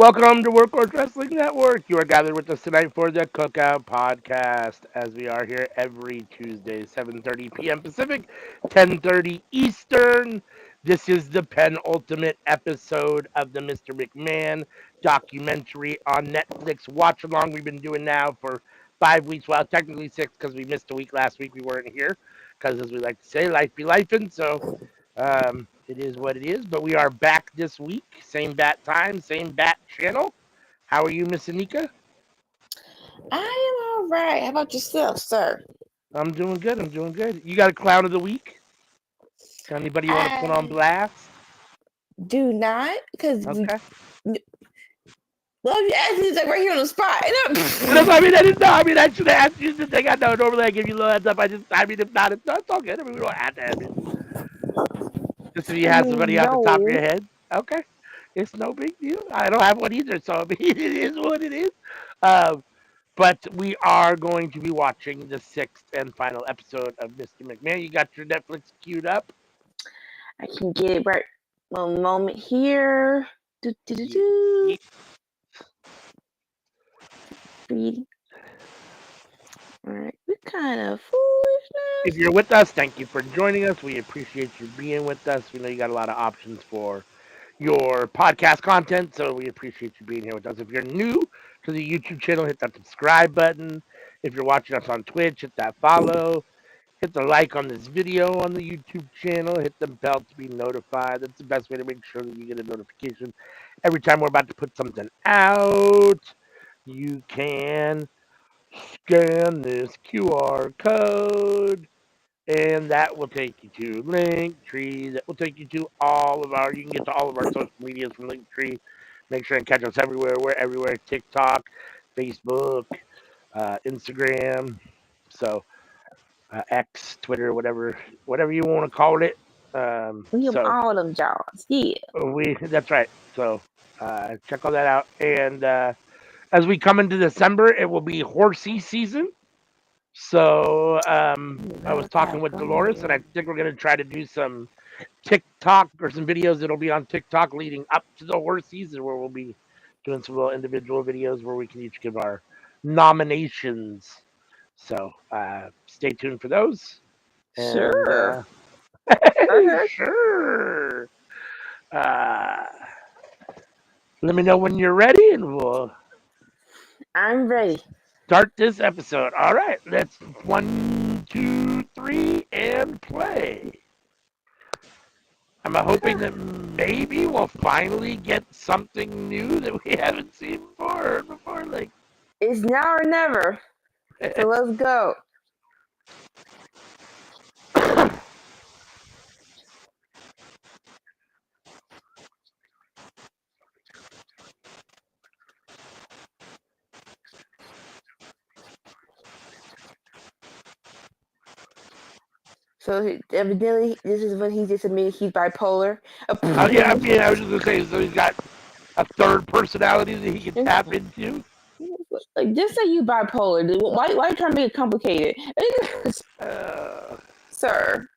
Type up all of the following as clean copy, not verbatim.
Welcome to Workhorse Wrestling Network. You are gathered with us tonight for the Cookout podcast, as we are here every Tuesday, 7:30 p.m. Pacific, 10:30 Eastern. This is the penultimate episode of the Mr. McMahon documentary on Netflix. Watch along. We've been doing now for 5 weeks. Well, technically 6 because we missed a week last week. We weren't here because, as we like to say, life be lifing. So it is what it is, but we are back this week. Same bat time, same bat channel. How are you, Miss Anika? I am all right. How about yourself, sir? I'm doing good. I'm doing good. You got a clown of the week? Got anybody you want to put on I blast? do not, because Okay. well, you asked me like right here on the spot. And I mean, I didn't know. I mean, I should have asked you the thing. I know normally I give you a little heads up. I mean, if not, it's all good. I mean, we don't have to have it. Just if you have somebody off the top of your No. head. Okay. It's no big deal. I don't have one either, so I mean, it is what it is. Um, But we are going to be watching the sixth and final episode of Mr. McMahon. You got your Netflix queued up? I can get it right one moment here. Do, do, do, Ye- do. ye- Read. All right. We're kind of foolish If you're with us, thank you for joining us. We appreciate you being with us. We know you got a lot of options for your podcast content, so we appreciate you being here with us. If you're new to the YouTube channel, hit that subscribe button. If you're watching us on Twitch, hit that follow. Hit the like on this video on the YouTube channel. Hit the bell to be notified. That's the best way to make sure that you get a notification every time we're about to put something out. You can scan this QR code, and that will take you to Linktree. That will take you to you can get to all of our social medias from Linktree. Make sure and catch us everywhere. We're everywhere. TikTok, Facebook, Instagram. So X, Twitter, whatever you want to call it. we have So all them jaws. Yeah. that's right. So check all that out. And as we come into December, it will be horsey season. So I was Let's talking have with fun Dolores, and I here. think we're going to try to do some TikTok or some videos that'll be on TikTok leading up to the horse season, where we'll be doing some little individual videos where we can each give our nominations. So stay tuned for those. And Sure. Okay. sure. Uh, Let me know when you're ready, and we'll I'm ready. start this episode. All right, let's 1, 2, 3, and play. I'm hoping that maybe we'll finally get something new that we haven't seen before. Like, It's now or never. So let's go. So evidently, this is when he just admitted he's bipolar. yeah, I mean, I was just gonna say, so he's got a third personality that he can tap into. Like, just say you bipolar. Dude. Why are you trying to make it complicated? Uh, Sir.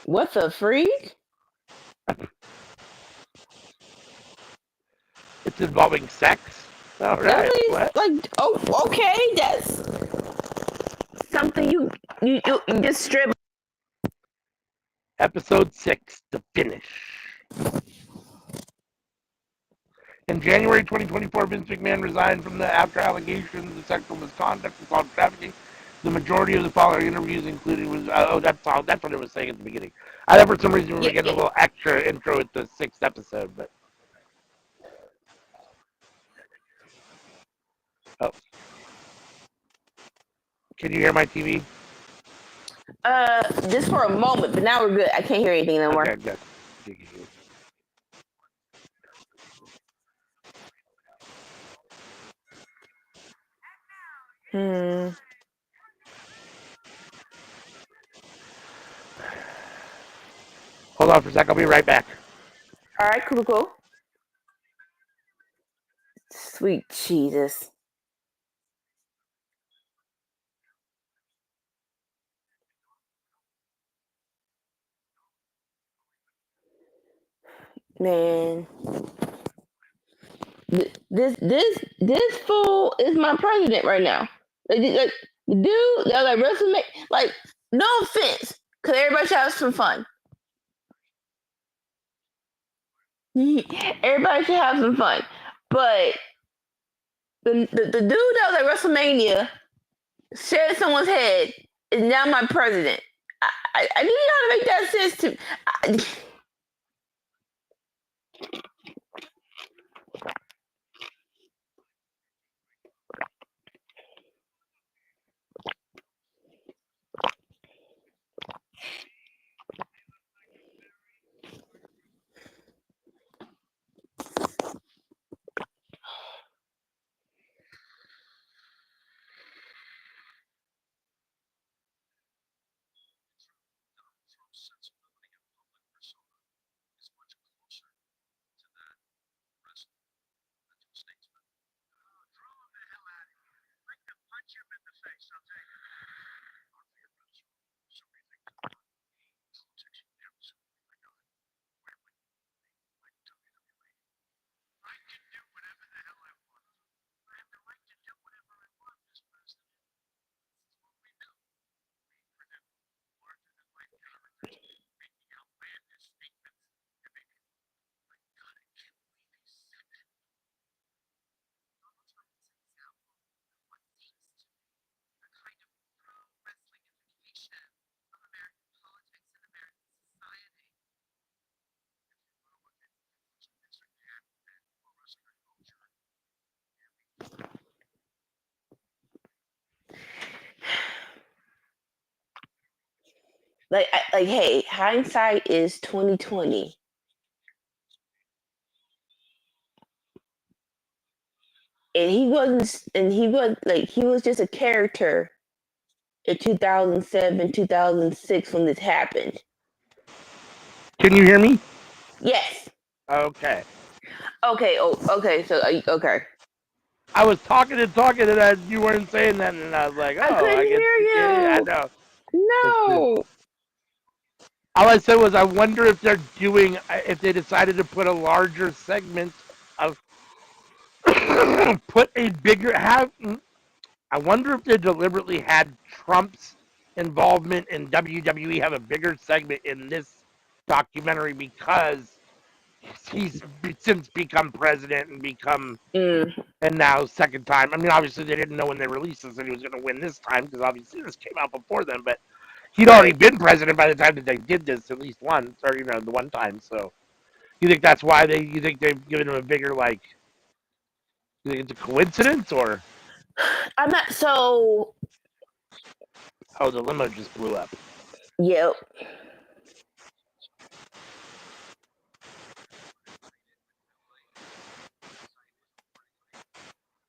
What the freak? it's involving sex. All That right, means what? like, oh, okay, that's something you just strip. Episode 6, the finish. In January 2024, Vince McMahon resigned from the after allegations of sexual misconduct and assault trafficking. The majority of the following interviews included was that's what it was saying at the beginning. I thought for some reason we were Yeah, getting a little extra intro at the 6th episode, but oh, can you hear my TV? just for a moment, but now we're good. I can't hear anything no more. Okay, good. Hmm. Hold on for a sec. I'll be right back. All right, cool. Sweet Jesus. Man, this fool is my president right now. Like, the dude that like resume, like no offense, cause everybody should have some fun. Everybody should have some fun, but the dude that was at WrestleMania shaved someone's head is now my president. I need you to make that sense to. Hey, hindsight is 2020, and he was just a character in 2007, 2006 when this happened. Can you hear me? Yes. Okay. Okay. Oh, okay. So, okay. I was talking and talking, and you weren't saying that, and I was like, I oh, couldn't I guess. hear Yeah, I you. know. No. All I said was, I wonder if if they decided to put a larger segment of, put a bigger, have, I wonder if they deliberately had Trump's involvement in WWE have a bigger segment in this documentary because he's since become president and Mm, and now second time. I mean, obviously they didn't know when they released this that he was going to win this time because obviously this came out before then. But he'd already right. been president by the time that they did this at least once, or the one time. So you think that's why you think they've given him a bigger like? You think it's a coincidence or? I'm not so. Oh, the limo just blew up. Yep.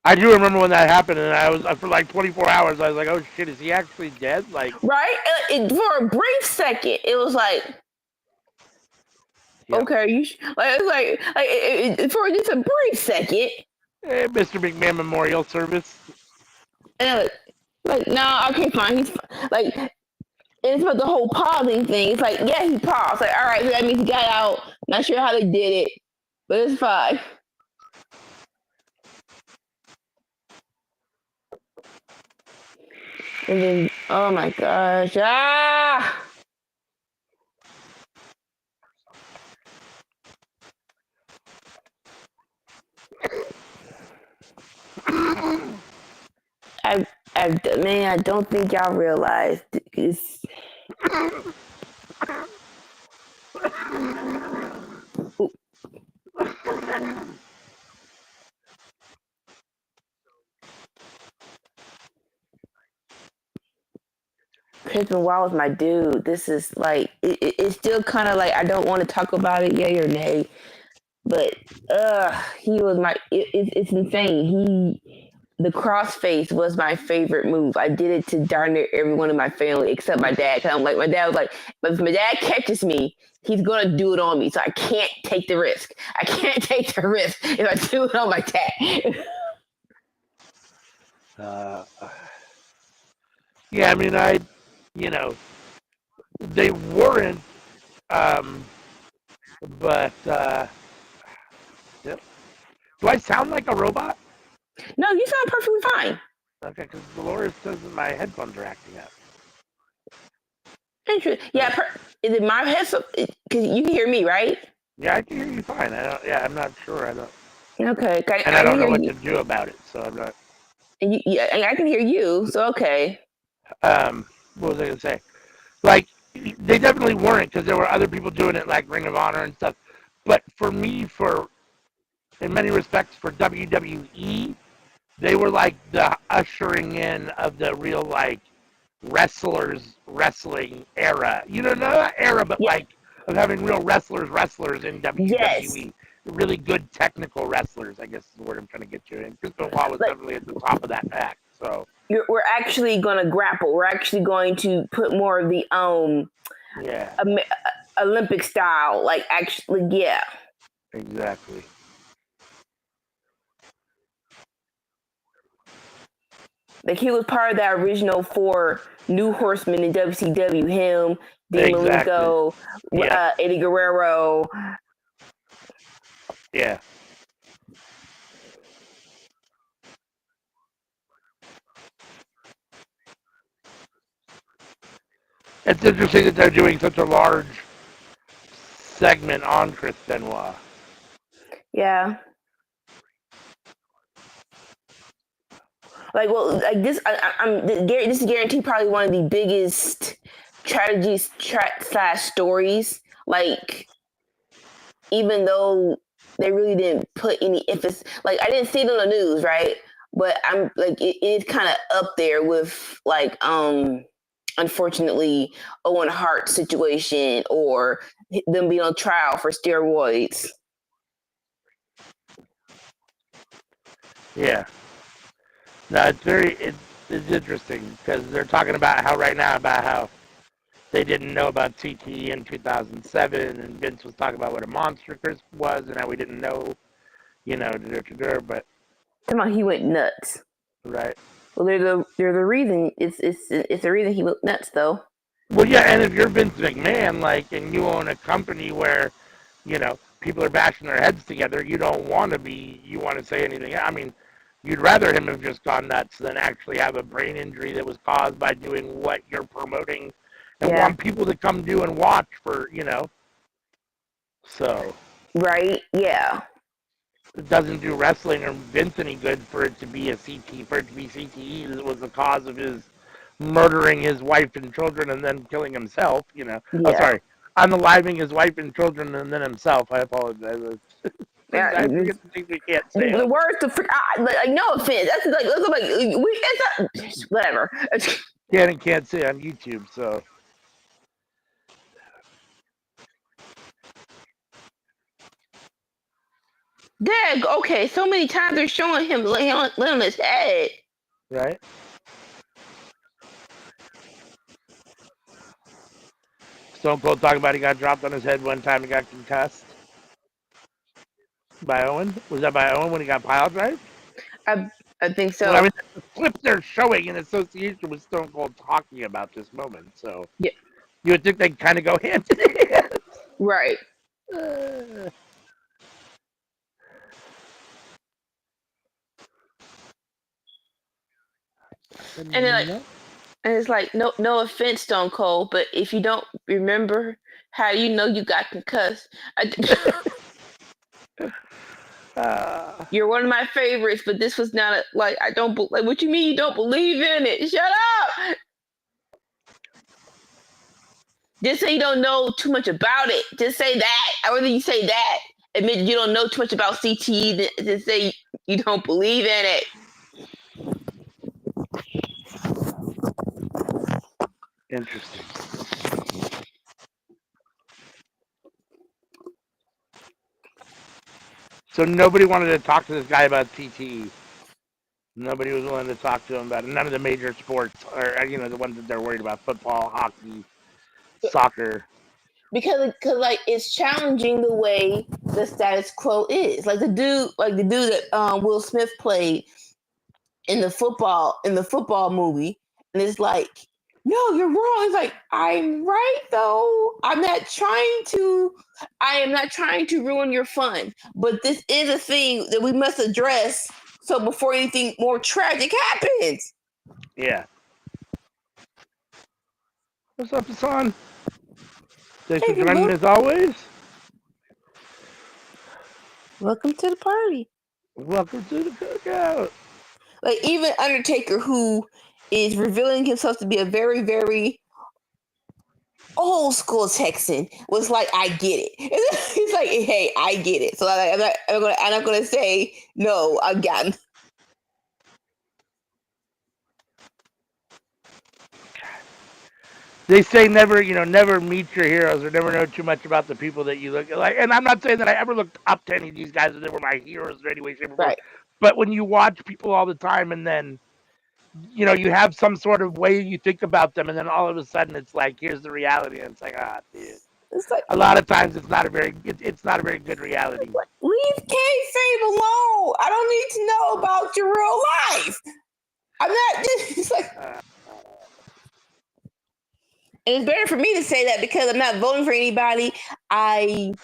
I do remember when that happened, and I was for like 24 hours. I was like, "Oh shit, is he actually dead?" Like, Right. For a brief second, it was like, yeah, okay, for just a brief second, Mr. McMahon Memorial Service. and no, okay, fine. He's like, and it's about the whole pausing thing. It's like, yeah, he paused. Like, all right, so that means he got out. Not sure how they did it, but it's fine. And then, oh my gosh, I, man, I don't think y'all realize it's. Chris Benoit was my dude. This is like it's still kind of like I don't want to talk about it, yay or nay, but he was my. It's insane. the crossface was my favorite move. I did it to darn near everyone in my family except my dad. Cause I'm like, my dad was like, but if my dad catches me, he's gonna do it on me. So I can't take the risk. I can't take the risk if I do it on my dad. Yeah, I mean, you know, they weren't, um, but, yep. Do I sound like a robot? No, you sound perfectly fine. Okay, because Dolores says that my headphones are acting up. Interesting. Yeah, is it my headset? Because you can hear me, right? Yeah, I can hear you fine. I'm not sure. I don't. Okay, And I don't know what to do about it, so I'm not. And I can hear you. So okay. What was I gonna say? Like, they definitely weren't, because there were other people doing it, like Ring of Honor and stuff. But for me, in many respects, for WWE, they were like the ushering in of the real like wrestling era. You know, not era, but like of having real wrestlers in WWE. Yes. Really good technical wrestlers, I guess is the word I'm trying to get you. And Chris Benoit was definitely at the top of that pack. So we're actually going to grapple. We're actually going to put more of the Olympic style, like actually, yeah. Exactly. Like he was part of that original 4 New Horsemen in WCW. Him, Dean Malenko, Eddie Guerrero. Yeah. It's interesting that they're doing such a large segment on Chris Benoit. Yeah. Like, well, like this, this is guaranteed probably one of the biggest tragedies slash stories. Like, even though they really didn't put any emphasis, like I didn't see it on the news, right? But I'm like, it is kind of up there with like, unfortunately, Owen Hart situation or them being on trial for steroids. Yeah. No, it's interesting because they're talking about how right now about how they didn't know about CTE in 2007, and Vince was talking about what a monster Chris was, and how we didn't know, but Come on, he went nuts. Right. Well, there's a reason. It's a reason he went nuts, though. Well, yeah, and if you're Vince McMahon, like, and you own a company where, people are bashing their heads together, you want to say anything. I mean, you'd rather him have just gone nuts than actually have a brain injury that was caused by doing what you're promoting and want people to come do and watch for, so. Right, yeah. It doesn't do wrestling or Vince any good for it to be CTE. It was the cause of his murdering his wife and children and then killing himself, Yeah. Oh, sorry. Unaliving his wife and children and then himself. I apologize. I forget the things we can't say. The words to like no offense. That's whatever. Can't say on YouTube, so. Dag, okay, so many times they're showing him laying on his head. Right. Stone Cold talking about he got dropped on his head one time and got concussed. By Owen? Was that by Owen when he got pile drive? I think so. Well, I mean, the clip they're showing in association with Stone Cold talking about this moment, so yeah, you would think they'd kind of go hand in hand. Right. And it's like no offense, Stone Cold, but if you don't remember how you know you got concussed, you're one of my favorites, but this was not I don't like. What you mean you don't believe in it? Shut up! Just say you don't know too much about it. Just say that. I rather you say that. Admit you don't know too much about CTE than say you don't believe in it. Interesting. So nobody wanted to talk to this guy about CTE. Nobody was willing to talk to him about it. None of the major sports, or the ones that they're worried about: football, hockey, soccer. Because like it's challenging the way the status quo is. Like the dude that Will Smith played in the football movie, and it's like, no, you're wrong. It's like, I'm right though. I am not trying to ruin your fun, but this is a thing that we must address. So before anything more tragic happens. Yeah. What's up, Hassan? Thanks Hey, for joining as always. welcome to the party. Welcome to the Cookout. Like even Undertaker, who is revealing himself to be a very, very old school Texan, was like, "I get it." He's like, "Hey, I get it." So like, I'm not gonna say no. I've gotten. They say never meet your heroes or never know too much about the people that you look like. And I'm not saying that I ever looked up to any of these guys or they were my heroes in any way, shape, or form. Right. But when you watch people all the time and then you have some sort of way you think about them, and then all of a sudden it's like, here's the reality, and it's like, dude. It's like A lot of times it's not a very good reality. leave kayfabe alone. I don't need to know about your real life. I'm not. It's like, and it's better for me to say that because I'm not voting for anybody. I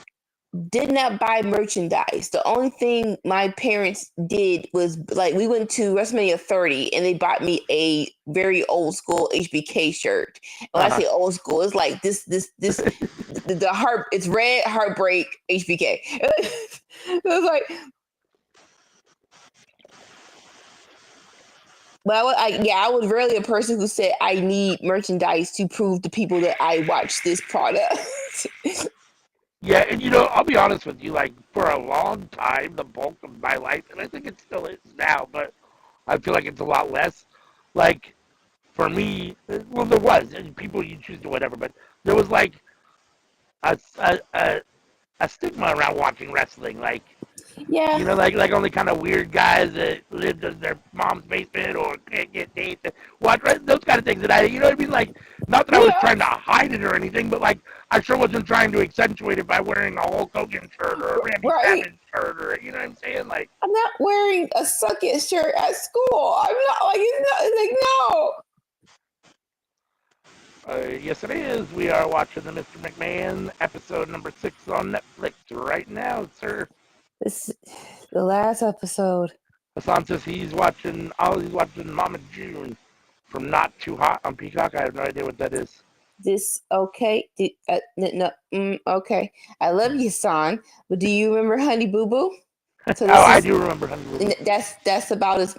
did not buy merchandise. The only thing my parents did was like we went to WrestleMania 30 and they bought me a very old school HBK shirt. When I say old school, it's like this the heart. It's red heartbreak HBK. It was like. But I was rarely a person who said I need merchandise to prove to people that I watch this product. Yeah, and I'll be honest with you, like for a long time, the bulk of my life, and I think it still is now, but I feel like it's a lot less. Like for me, well, there was and people you choose to whatever, but there was like a, a, a, a stigma around watching wrestling. Like Yeah. like only kind of weird guys that lived in their mom's basement or can't get dates. Watch those kind of things that you know what I mean? Like, not that I was Yeah. trying to hide it or anything, but like, I sure wasn't trying to accentuate it by wearing a Hulk Hogan shirt or a Randy Right. Savage shirt or, you know what I'm saying? Like, I'm not wearing a suck it shirt at school. I'm not like it's like no. Yes, it is. We are watching the Mr. McMahon episode number 6 on Netflix right now, sir. This the last episode. Hassan says he's watching Mama June from Not Too Hot on Peacock. I have no idea what that is. This okay? No, okay. I love you, son. But do you remember Honey Boo Boo? So this I is do remember Honey Boo Boo.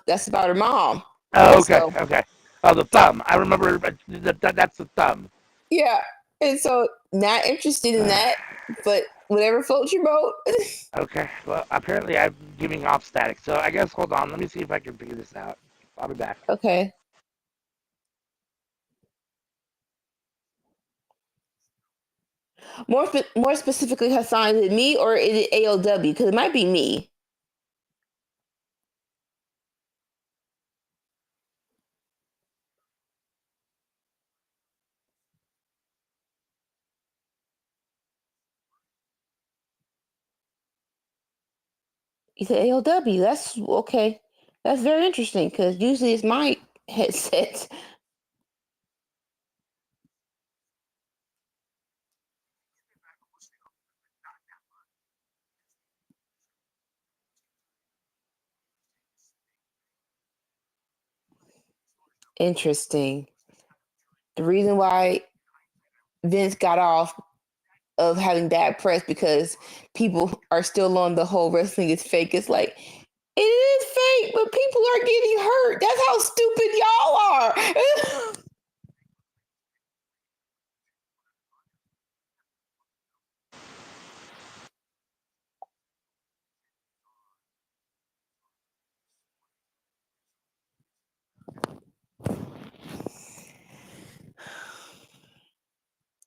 that's about her mom. Oh, okay, So, okay. Oh, the thumb. I remember that's the thumb. yeah, and so not interested in that, but whatever floats your boat. Okay. Well, apparently I'm giving off static, so I guess hold on. Let me see if I can figure this out. I'll be back. Okay. More specifically, Hassan, is it me or is it AOW? Because it might be me. You said AOW. That's okay. That's very interesting because usually it's my headset. Interesting. The reason why Vince got off of having bad press because people are still on the whole wrestling is fake. It's like it is fake, but people are getting hurt. That's how stupid y'all are.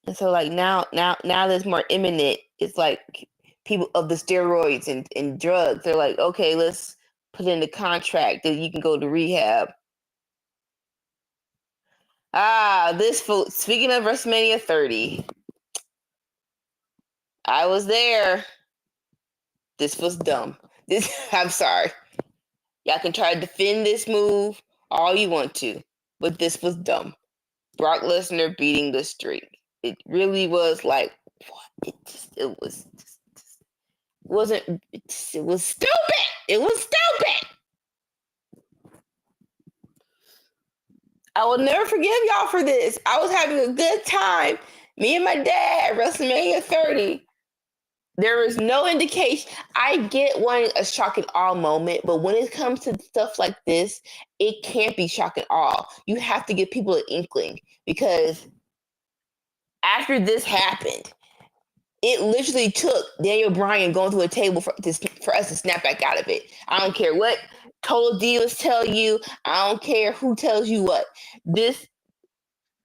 And so like now that's more imminent. It's like people of the steroids and drugs. They're like, okay, let's put in the contract that you can go to rehab. Speaking of WrestleMania 30, I was there. This was dumb. I'm sorry. Y'all can try to defend this move all you want to, but this was dumb. Brock Lesnar beating the streak. It really was like, what? It was stupid. It was stupid. I will never forgive y'all for this. I was having a good time. Me and my dad at WrestleMania 30. There is no indication. I get wanting a shock and awe moment, but when it comes to stuff like this, it can't be shock and awe. You have to give people an inkling because after this happened, it literally took Daniel Bryan going to a table for us to snap back out of it. I don't care what Total Divas tell you. I don't care who tells you what. This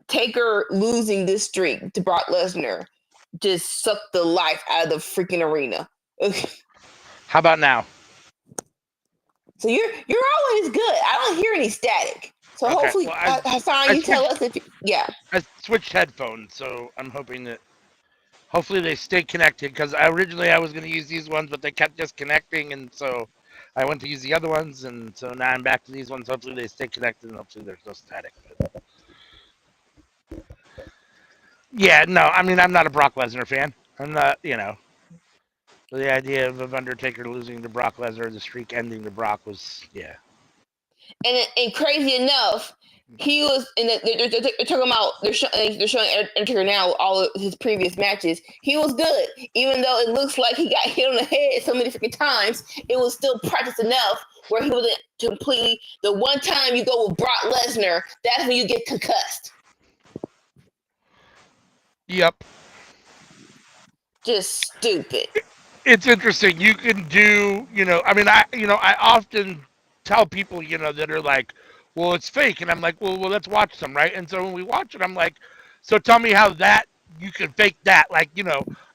Taker losing this streak to Brock Lesnar just sucked the life out of the freaking arena. How about now? So you're always good. I don't hear any static. So Okay, hopefully, well, Hassan, you tell us if yeah. I switched headphones, so I'm hoping that hopefully they stay connected because originally I was going to use these ones, but they kept disconnecting, and so I went to use the other ones, and so now I'm back to these ones. Hopefully they stay connected, and hopefully there's no static. Yeah, no, I mean I'm not a Brock Lesnar fan. I'm not, the idea of Undertaker losing to Brock Lesnar, the streak ending to Brock was, yeah. And crazy enough, he was in the, they're talking about they're showing Undertaker now all of his previous matches. He was good, even though it looks like he got hit on the head so many freaking times. It was still practice enough where he wasn't completely. The one time you go with Brock Lesnar, that's when you get concussed. Yep. Just stupid. It's interesting. You can do, I often tell people, that are like, well, it's fake, and I'm like, well, let's watch some, right? And so when we watch it, I'm like, so tell me how that you can fake that, like,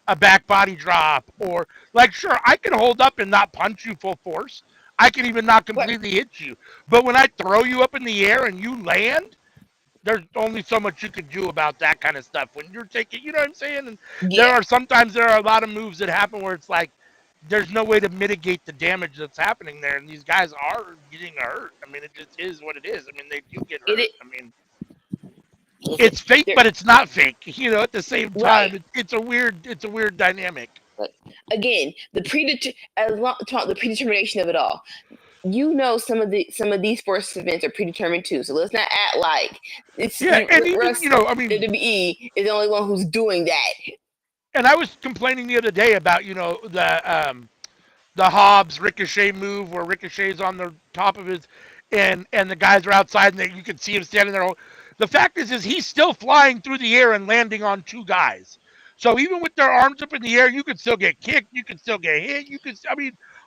a back body drop, or like, sure, I can hold up and not punch you full force. I can even not completely hit you, but when I throw you up in the air and you land, there's only so much you can do about that kind of stuff when you're taking, you know what I'm saying? And Yeah. there are a lot of moves that happen where it's like there's no way to mitigate the damage that's happening there, and these guys are getting hurt. I mean, it just is what it is. I mean, they do get hurt. I mean, it's fake, but it's not fake. At the same time, Right. it's a weird dynamic. But again, the predetermination of it all. Some of these sports events are predetermined too. So let's not act like it's And even I mean, WWE is the only one who's doing that. And I was complaining the other day about the Hobbs Ricochet move where Ricochet's on the top of his, and the guys are outside and you can see him standing there. The fact is he's still flying through the air and landing on two guys. So even with their arms up in the air, you can still get kicked, you can still get hit,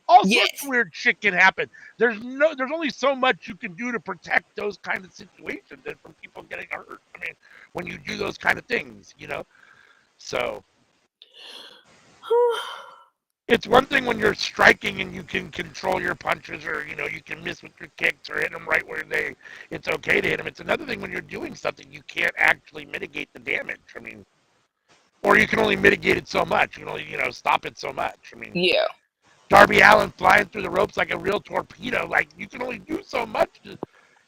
all sorts of weird shit can happen. There's only so much you can do to protect those kind of situations and from people getting hurt. I mean, when you do those kind of things, So it's one thing when you're striking and you can control your punches, or you can miss with your kicks or hit them right where it's okay to hit them. It's another thing when you're doing something you can't actually mitigate the damage. I mean, or you can only mitigate it so much. You can only stop it so much. I mean, yeah. Darby Allin flying through the ropes like a real torpedo. Like, you can only do so much.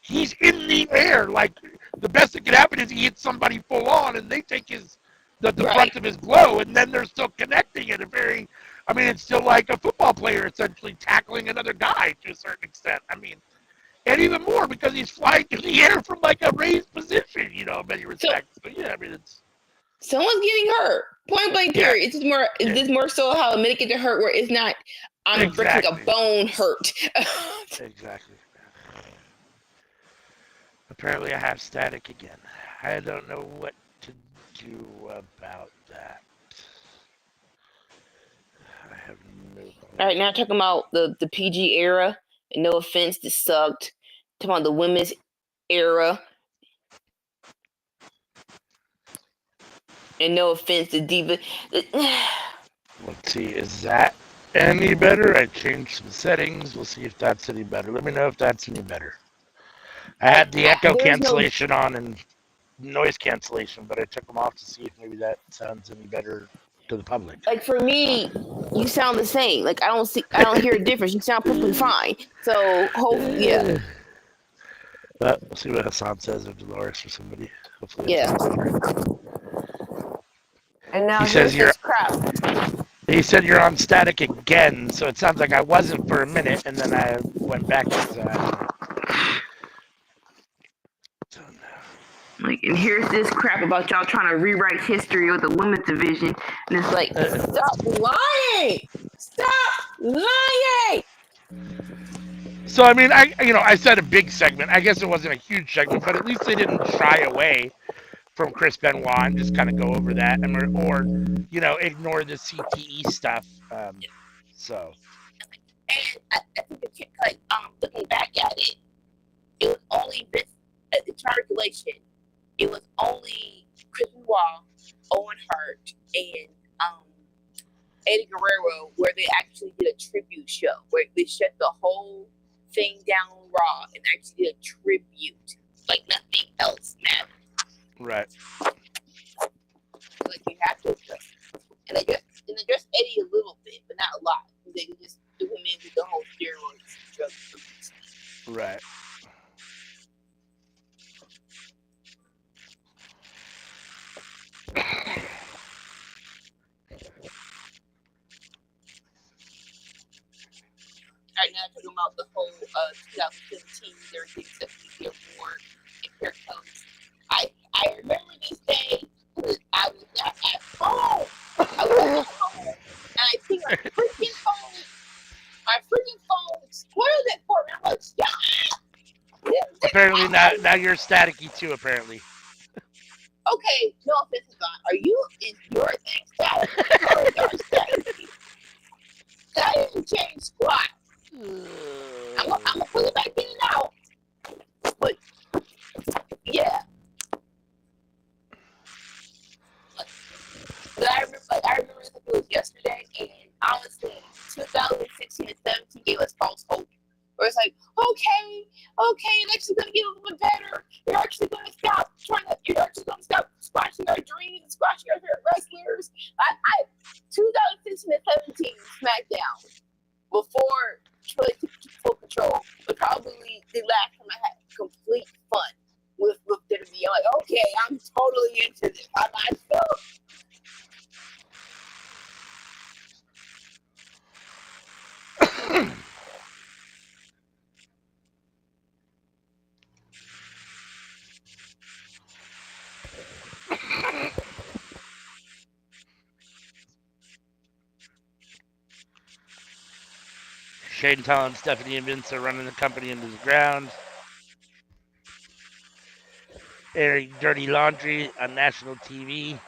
He's in the air. Like, the best that could happen is he hits somebody full on and they take the brunt of his blow, and then they're still connecting at it's still like a football player essentially tackling another guy to a certain extent. I mean, and even more because he's flying through the air from like a raised position, in many respects. So yeah, I mean, someone's getting hurt. Point blank period. It's just more. It's just more so how a minute get to hurt where it's not. I'm breaking a bone hurt. Exactly. Apparently, I have static again. I don't know what to do about that. I have no clue. All right, now talking about the PG era. And no offense, this sucked. Talking about the women's era. And no offense to Diva. Let's see, is that Any better? I changed some settings. We'll see if that's any better. Let me know if that's any better. I had the echo There's no. cancellation on and noise cancellation, but I took them off to see if maybe that sounds any better to the public. Like for me, you sound the same. Like I don't hear a difference. You sound perfectly fine. So yeah. But we'll see what Hassan says, or Dolores, or somebody. Hopefully it Yeah. sounds better. And now He says here's this crap. He said you're on static again, so it sounds like I wasn't for a minute, and then I went back to Like, and here's this crap about y'all trying to rewrite history with the women's division, and it's like, stop lying! Stop lying! So I mean, I said a big segment. I guess it wasn't a huge segment, but at least they didn't shy away from Chris Benoit and just kind of go over that, or ignore the CTE stuff. So. And I think looking back at it, it was only this the calculation. It was only Chris Benoit, Owen Hart, and Eddie Guerrero where they actually did a tribute show where they shut the whole thing down on Raw and actually did a tribute. Like nothing else mattered. Right. Like you have to address it. And they addressed Eddie a little bit, but not a lot. They just threw him in with the whole steroids drugs. Right. Right now, talking about the whole 2017 everything except the award and here it comes. I remember this day because I was not at home. I was at home and I think my freaking phone spoiled it for me. I'm like, stop! Apparently now you're staticky too. Apparently. Okay, no offense, God. Is your thing static or is yours staticky? That didn't change squat. I'm gonna put it back in and out. But yeah. But I remember it was yesterday, and honestly, 2016 and 17 gave us false hope. Where it's like, okay, it's actually gonna get a little bit better. You're actually gonna stop squashing our dreams, squashing our favorite wrestlers. 2016 and 17 SmackDown before Troy took full control, but probably the last time I had complete fun with WWE. I'm like, okay, I'm totally into this. I'm not so. Shane telling Stephanie and Vince are running the company into the ground. Airing dirty laundry on national TV.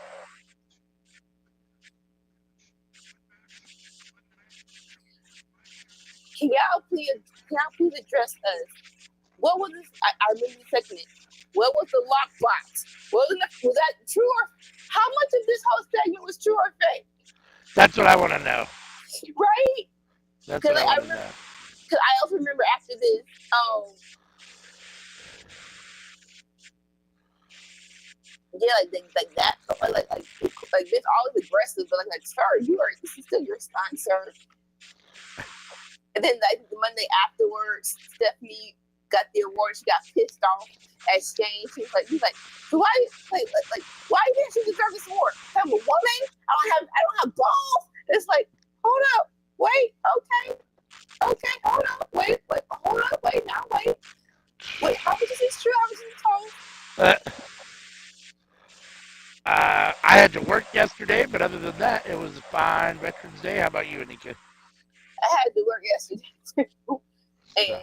Can y'all please address us? What was this? I remember the segment. What was the lockbox? Was that true or how much of this whole segment was true or fake? That's what I want to know. Right? That's what I want to know. Because I also remember after this, like that, like this always aggressive, but like, sir, this is still your sponsor. And then like the Monday afterwards, Stephanie got the award. She got pissed off at Shane. He's like, why didn't you deserve this award? I'm a woman. I don't have balls. It's like, hold up, wait, okay, hold up, wait, hold up, wait, now wait. How much is this true? How much is this told? I had to work yesterday, but other than that, it was a fine Veterans Day. How about you, Anika? I had to work yesterday too, and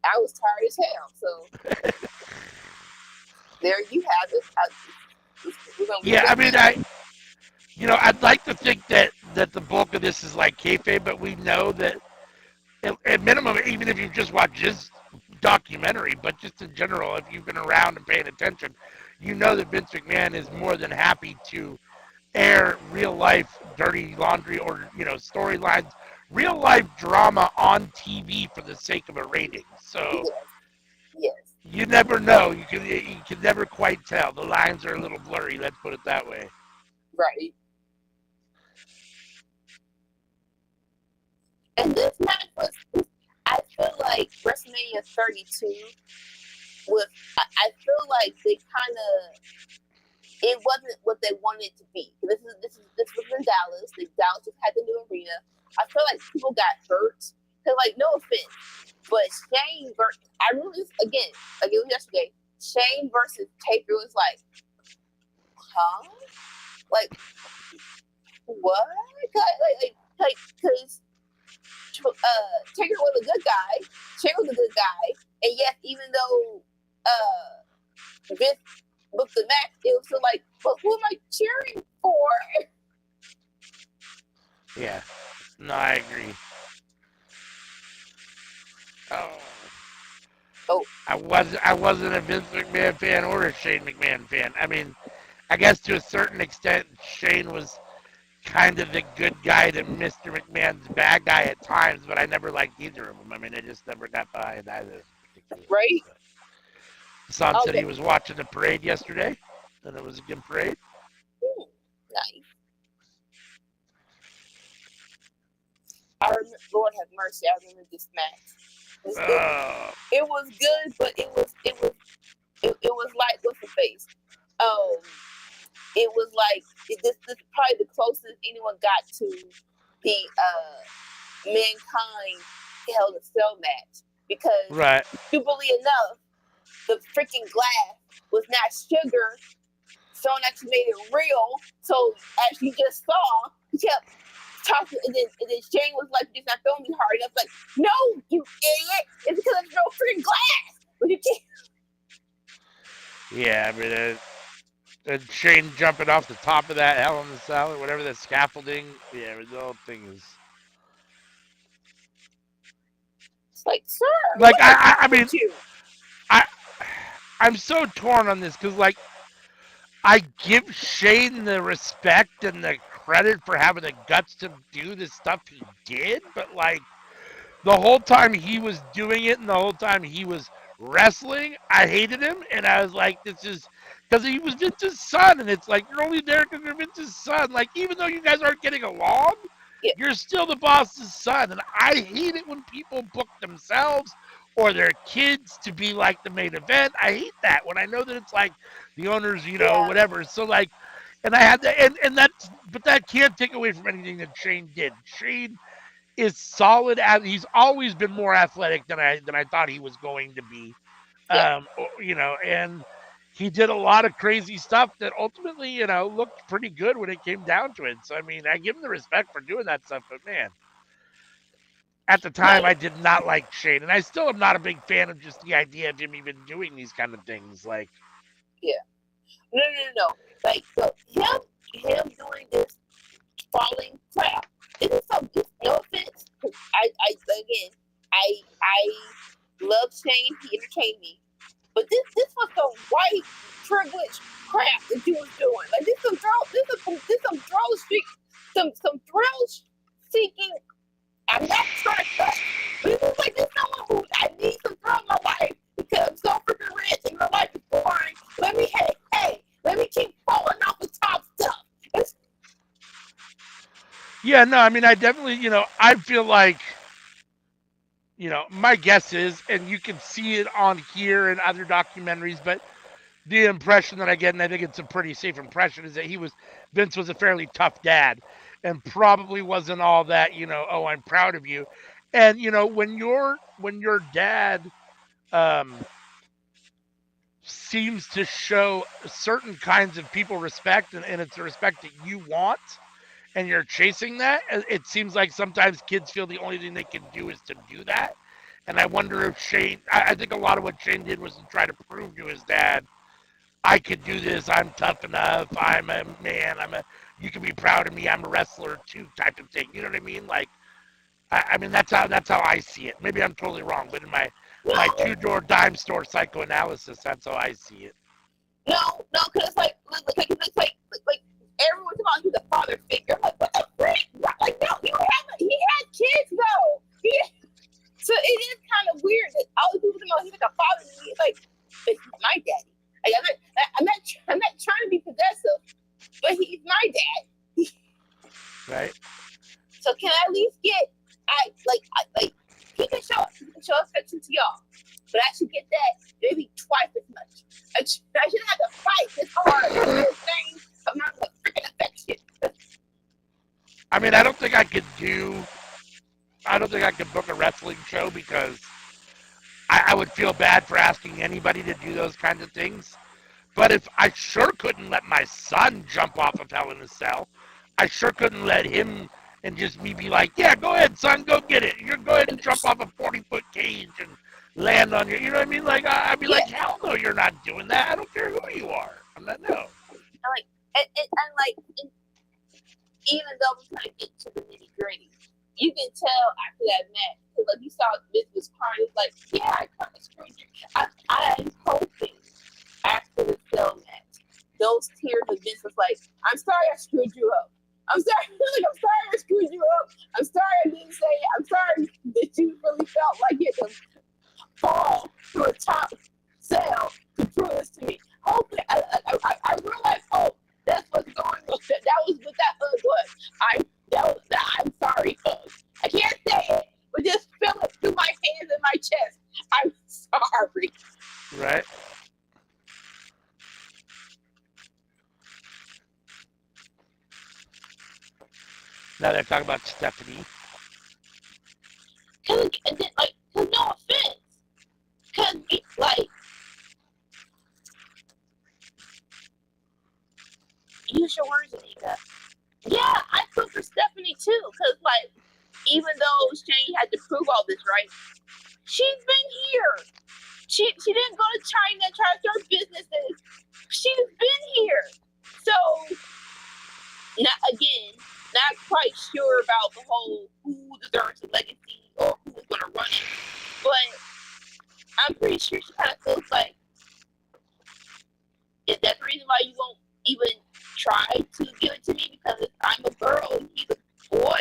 I was tired as hell. So there you have it. Yeah, I mean, I'd like to think that the bulk of this is like kayfabe, but we know that at minimum, even if you just watch this documentary, but just in general, if you've been around and paying attention, you know that Vince McMahon is more than happy to air real life dirty laundry or storylines real life drama on TV for the sake of a rating. So Yes, yes, you never know. You can never quite tell. The lines are a little blurry. Let's put it that way. right. And this match was, I feel like WrestleMania 32 was, I feel like they kind of, it wasn't what they wanted it to be. This was in Dallas. Dallas just had the new arena. I feel like people got hurt. Cause like, no offense, but Shane I remember this again, like it was yesterday. Shane versus Taker was like, huh? Like what? Because Taker was a good guy. Shane was a good guy, and yes, even though Vince booked the match, it was still like, but who am I cheering for? Yeah. No, I agree. Oh. I wasn't a Vince McMahon fan or a Shane McMahon fan. I mean, I guess to a certain extent, Shane was kind of the good guy to Mr. McMahon's bad guy at times, but I never liked either of them. I mean, I just never got behind either. Right? Hassan said he was watching the parade yesterday, and it was a good parade. Nice. I remember, Lord have mercy, I remember this match. It was good, but it was like, what's the face? It was like, this is probably the closest anyone got to the Mankind Hell in a Cell match. Because, stupidly enough, the freaking glass was not sugar. Someone actually made it real. So, as you just saw, he kept talking, and then Shane was like, "It's not throwing me hard." And I was like, "No, you idiot! It's because there's no freaking glass." But you can't. Yeah, I mean, and Shane jumping off the top of that Hell in the Cell or whatever, that scaffolding. Yeah, the whole thing is. It's like, sir, like I mean, I'm so torn on this because like I give Shane the respect and the credit for having the guts to do the stuff he did, but like the whole time he was doing it and the whole time he was wrestling, I hated him, and I was like, this is because he was Vince's son, and it's like you're only there because you're Vince's son. Like even though you guys aren't getting along, you're still the boss's son, and I hate it when people book themselves or their kids to be like the main event. I hate that when I know that it's like the owners, whatever. So like, and I had that, and that's, but that can't take away from anything that Shane did. Shane is solid. He's always been more athletic than I thought he was going to be. And he did a lot of crazy stuff that ultimately, looked pretty good when it came down to it. So I mean, I give him the respect for doing that stuff, but man, at the time I did not like Shane, and I still am not a big fan of just the idea of him even doing these kind of things. Like, no. Like, so him doing this falling crap. It is so, no offense. I love Shane. He entertained me. But this was some white privilege crap that you was doing. Like this some thrill seeking. I'm not trying to. This is like this someone who I need some thrill in my life because I'm so freaking rich and my life is boring. Let me keep falling off the top stuff. yeah, no, I mean, I definitely, I feel like, my guess is, and you can see it on here and other documentaries, but the impression that I get, and I think it's a pretty safe impression, is that Vince was a fairly tough dad and probably wasn't all that, oh, I'm proud of you. And, when your dad seems to show certain kinds of people respect, and it's a respect that you want, and you're chasing that, it seems like sometimes kids feel the only thing they can do is to do that. And I wonder if Shane, I think a lot of what Shane did was to try to prove to his dad, I could do this, I'm tough enough, I'm a man, you can be proud of me, I'm a wrestler too, type of thing. You know what I mean? Like, I mean, that's how I see it. Maybe I'm totally wrong, but in my two-door dime store psychoanalysis, that's how I see it. No, because it's like everyone's talking about he's a father figure. I'm like, what the frick? Like, no, he had kids be possessive, but he's my dad. Right. So can I at least get he can show affection to y'all, but I should get that maybe twice as much. I shouldn't have to fight this hard to get the same amount of freaking affection. I mean, I don't think I could book a wrestling show because I would feel bad for asking anybody to do those kinds of things. But if I sure couldn't let my son jump off of Hell in a Cell, I sure couldn't let him and just me be like, yeah, go ahead, son, go get it. You're go ahead and jump off a 40-foot cage and land on your, you know what I mean? Like, I'd be like, hell no, you're not doing that. I don't care who you are. I'm not, no. And even though we're trying to get to the nitty gritty, you can tell after that match, because like you saw Vince was crying, he's like, yeah, I kind of screwed you. I'm hoping after the cell match, those tears of Vince was like, I'm sorry I screwed you up. I'm sorry, I'm sorry I screwed you up. I'm sorry I didn't say it. I'm sorry that you really felt like you had to fall to a top cell to prove this to me. Hopefully, I realize, that's what's going on. That was what that hug was. I'm sorry, hug. I can't say it, but just feel it through my hands and my chest. I'm sorry. Right. Now they're talking about Stephanie. Cause no offense. Cause use your words, Anika. Yeah, I feel for Stephanie too. Cause even though Shane had to prove all this, right? She's been here. She didn't go to China and try to start businesses. She's been here. So not quite sure about the whole who deserves the legacy or who's gonna run it. But I'm pretty sure she kind of feels like, is that the reason why you won't even try to give it to me? Because I'm a girl and he's a boy.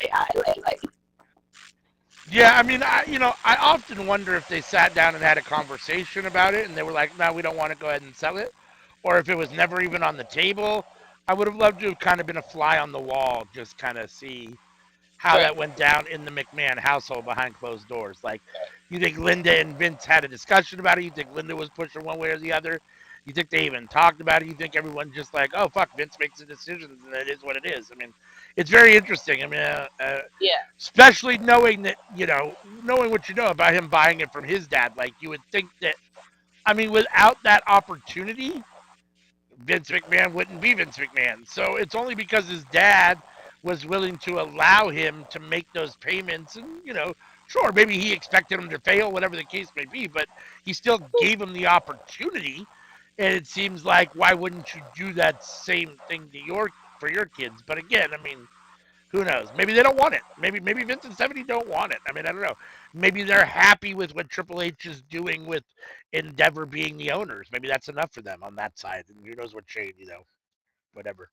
Yeah, I mean, I often wonder if they sat down and had a conversation about it and they were like, no, we don't want to go ahead and sell it. Or if it was never even on the table. I would have loved to have kind of been a fly on the wall, just kind of see how that went down in the McMahon household behind closed doors. Like, you think Linda and Vince had a discussion about it? You think Linda was pushing one way or the other? You think they even talked about it? You think everyone just like, oh, fuck, Vince makes the decisions and it is what it is? I mean, it's very interesting. I mean, especially knowing that, knowing what you know about him buying it from his dad. Like, you would think that, I mean, without that opportunity, Vince McMahon wouldn't be Vince McMahon. So it's only because his dad was willing to allow him to make those payments. And, sure, maybe he expected him to fail, whatever the case may be, but he still gave him the opportunity. And it seems like, why wouldn't you do that same thing for your kids? But again, I mean, who knows? Maybe they don't want it. Maybe Vince and Stephanie don't want it. I mean, I don't know. Maybe they're happy with what Triple H is doing with Endeavor being the owners. Maybe that's enough for them on that side. And who knows what Shane, whatever.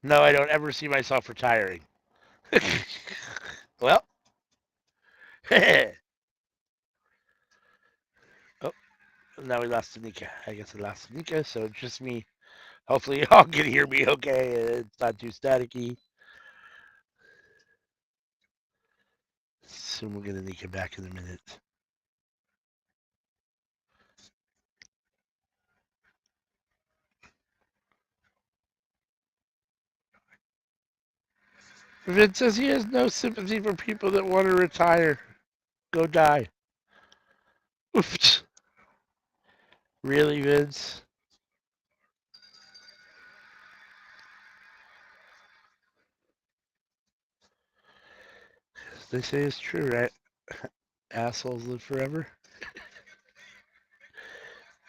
No, I don't ever see myself retiring. Well, oh, now we lost Anika. I guess I lost Anika, so it's just me. Hopefully, y'all can hear me okay. It's not too staticky. So we'll get Anika back in a minute. Vince says he has no sympathy for people that want to retire. Go die. Oops. Really, Vince? They say it's true, right? Assholes live forever.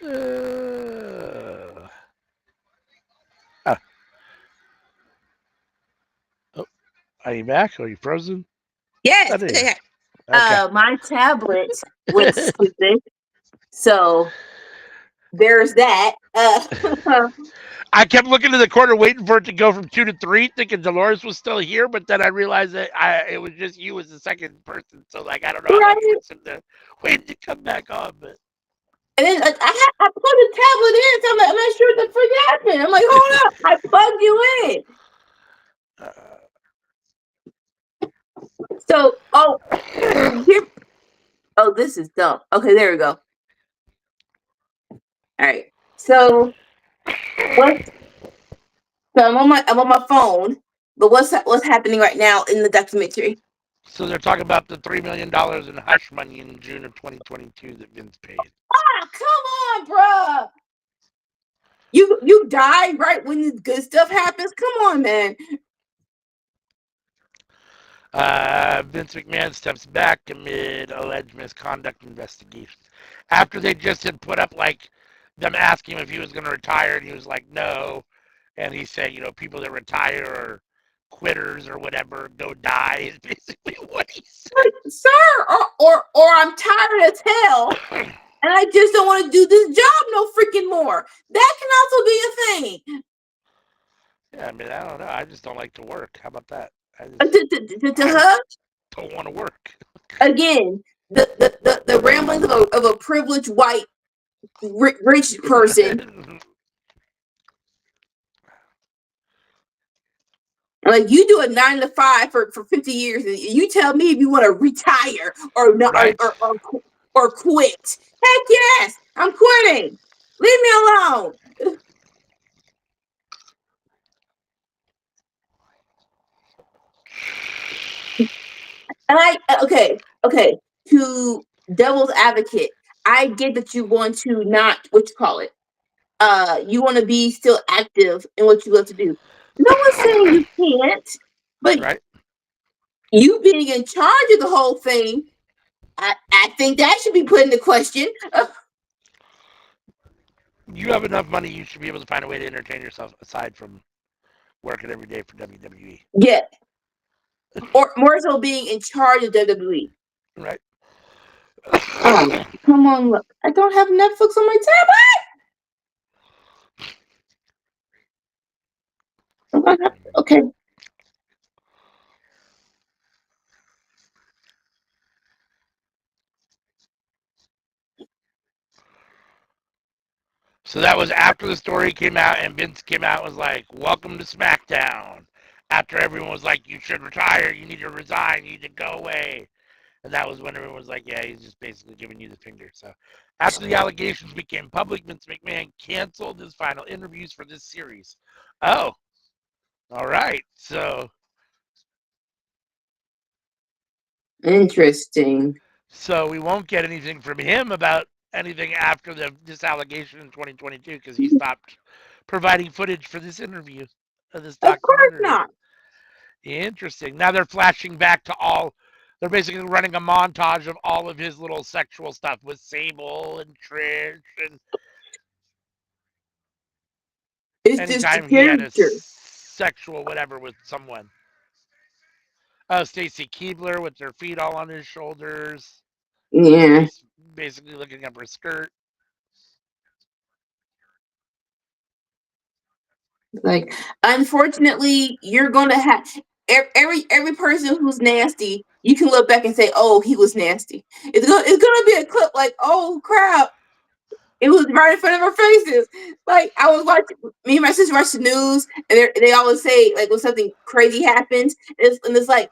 Uh, uh, oh, are you back? Are you frozen? Oh, Yes. there you Okay. are. Okay. My tablet went stupid, so there's that. I kept looking to the corner, waiting for it to go from 2 to 3, thinking Dolores was still here. But then I realized that it was just you as the second person. So like, I don't know how long you Right. were sitting there waiting to come back on. But And then I plugged the tablet in, so I'm not sure what the freak happened. I'm like, hold up, I plugged you in. uh, So, here, this is dumb. Okay, there we go. All right. So what? So I'm on my phone, but what's happening right now in the documentary? so they're talking about the $3 million in hush money in June of 2022 that Vince paid. Ah, come on, bruh. You die right when the good stuff happens. Come on, man. Vince McMahon steps back amid alleged misconduct investigations. After they just had put up like them asking him if he was going to retire, and he was like, no. And he said, people that retire are quitters or whatever, go die, is basically what he said. Sir, or I'm tired as hell, and I just don't want to do this job no freaking more. That can also be a thing. Yeah, I mean, I don't know. I just don't like to work. How about that? To I her, don't want to work. again, the ramblings of a privileged white rich person. Like, you do a 9 to 5 for 50 years, and you tell me if you want to retire or not, Right. or quit. Heck yes, I'm quitting. Leave me alone. And okay. To devil's advocate, I get that you want to not what you call it. You want to be still active in what you love to do. No one's saying you can't, but Right. you being in charge of the whole thing, I think that should be put into question. You have enough money, you should be able to find a way to entertain yourself aside from working every day for WWE. Yeah, or more so being in charge of WWE. Right. Oh, come on, look. I don't have Netflix on my tablet. Okay. So that was after the story came out, and Vince came out and was like, "Welcome to SmackDown." After everyone was like, "You should retire. You need to resign. You need to go away." And that was when everyone was like, "Yeah, he's just basically giving you the finger." So after the allegations became public, Vince McMahon canceled his final interviews for this series. Oh, all right. Interesting. So we won't get anything from him about anything after this allegation in 2022 because he stopped providing footage for this interview, this Of course documentary. not. Interesting. Now they're flashing back to all. They're basically running a montage of all of his little sexual stuff with Sable and Trish, and It's just a anytime he had a character. sexual whatever with someone. Oh, Stacy Keebler with their feet all on his shoulders. Yeah. He's basically looking up her skirt. Like, unfortunately, you're gonna have every person who's nasty. You can look back and say, "Oh, he was nasty." It's gonna be a clip like, "Oh crap, it was right in front of our faces." Like, I was watching, me and my sister watch the news, and they always say like when something crazy happens, and it's like,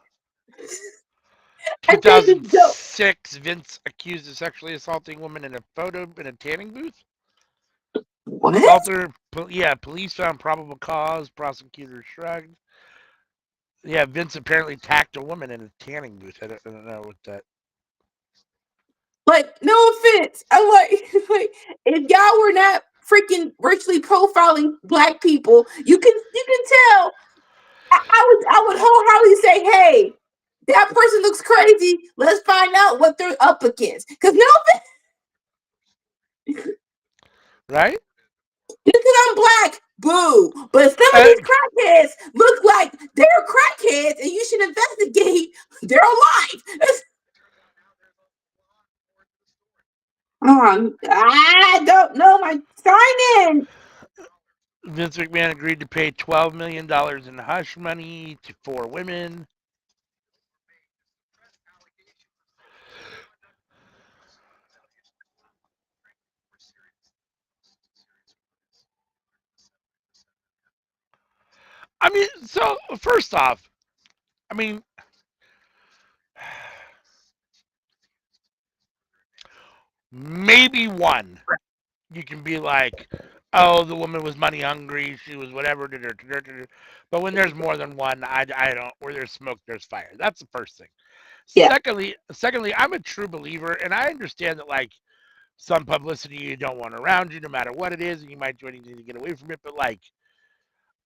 I think this joke. 2006, Vince accused of sexually assaulting women in a photo in a tanning booth. What? Assaulter, yeah, police found probable cause. Prosecutor shrugged. Yeah, Vince apparently attacked a woman in a tanning booth. I don't know what that. Like, no offense. I'm like, like, if y'all were not freaking richly profiling black people, you can tell. I would wholeheartedly say, hey, that person looks crazy. Let's find out what they're up against. Because no, right? Just because I'm black, boo. But some of Uh, these crackheads look like they're crackheads, and you should investigate their life. I don't know my sign in. Vince McMahon agreed to pay $12 million in hush money to 4 women. I mean, so first off, I mean, maybe one. You can be like, oh, the woman was money hungry. She was whatever. But when there's more than one, I don't. Where there's smoke, there's fire. That's the first thing. Yeah. Secondly, I'm a true believer, and I understand that like some publicity you don't want around you, no matter what it is, and you might do anything to get away from it. But like,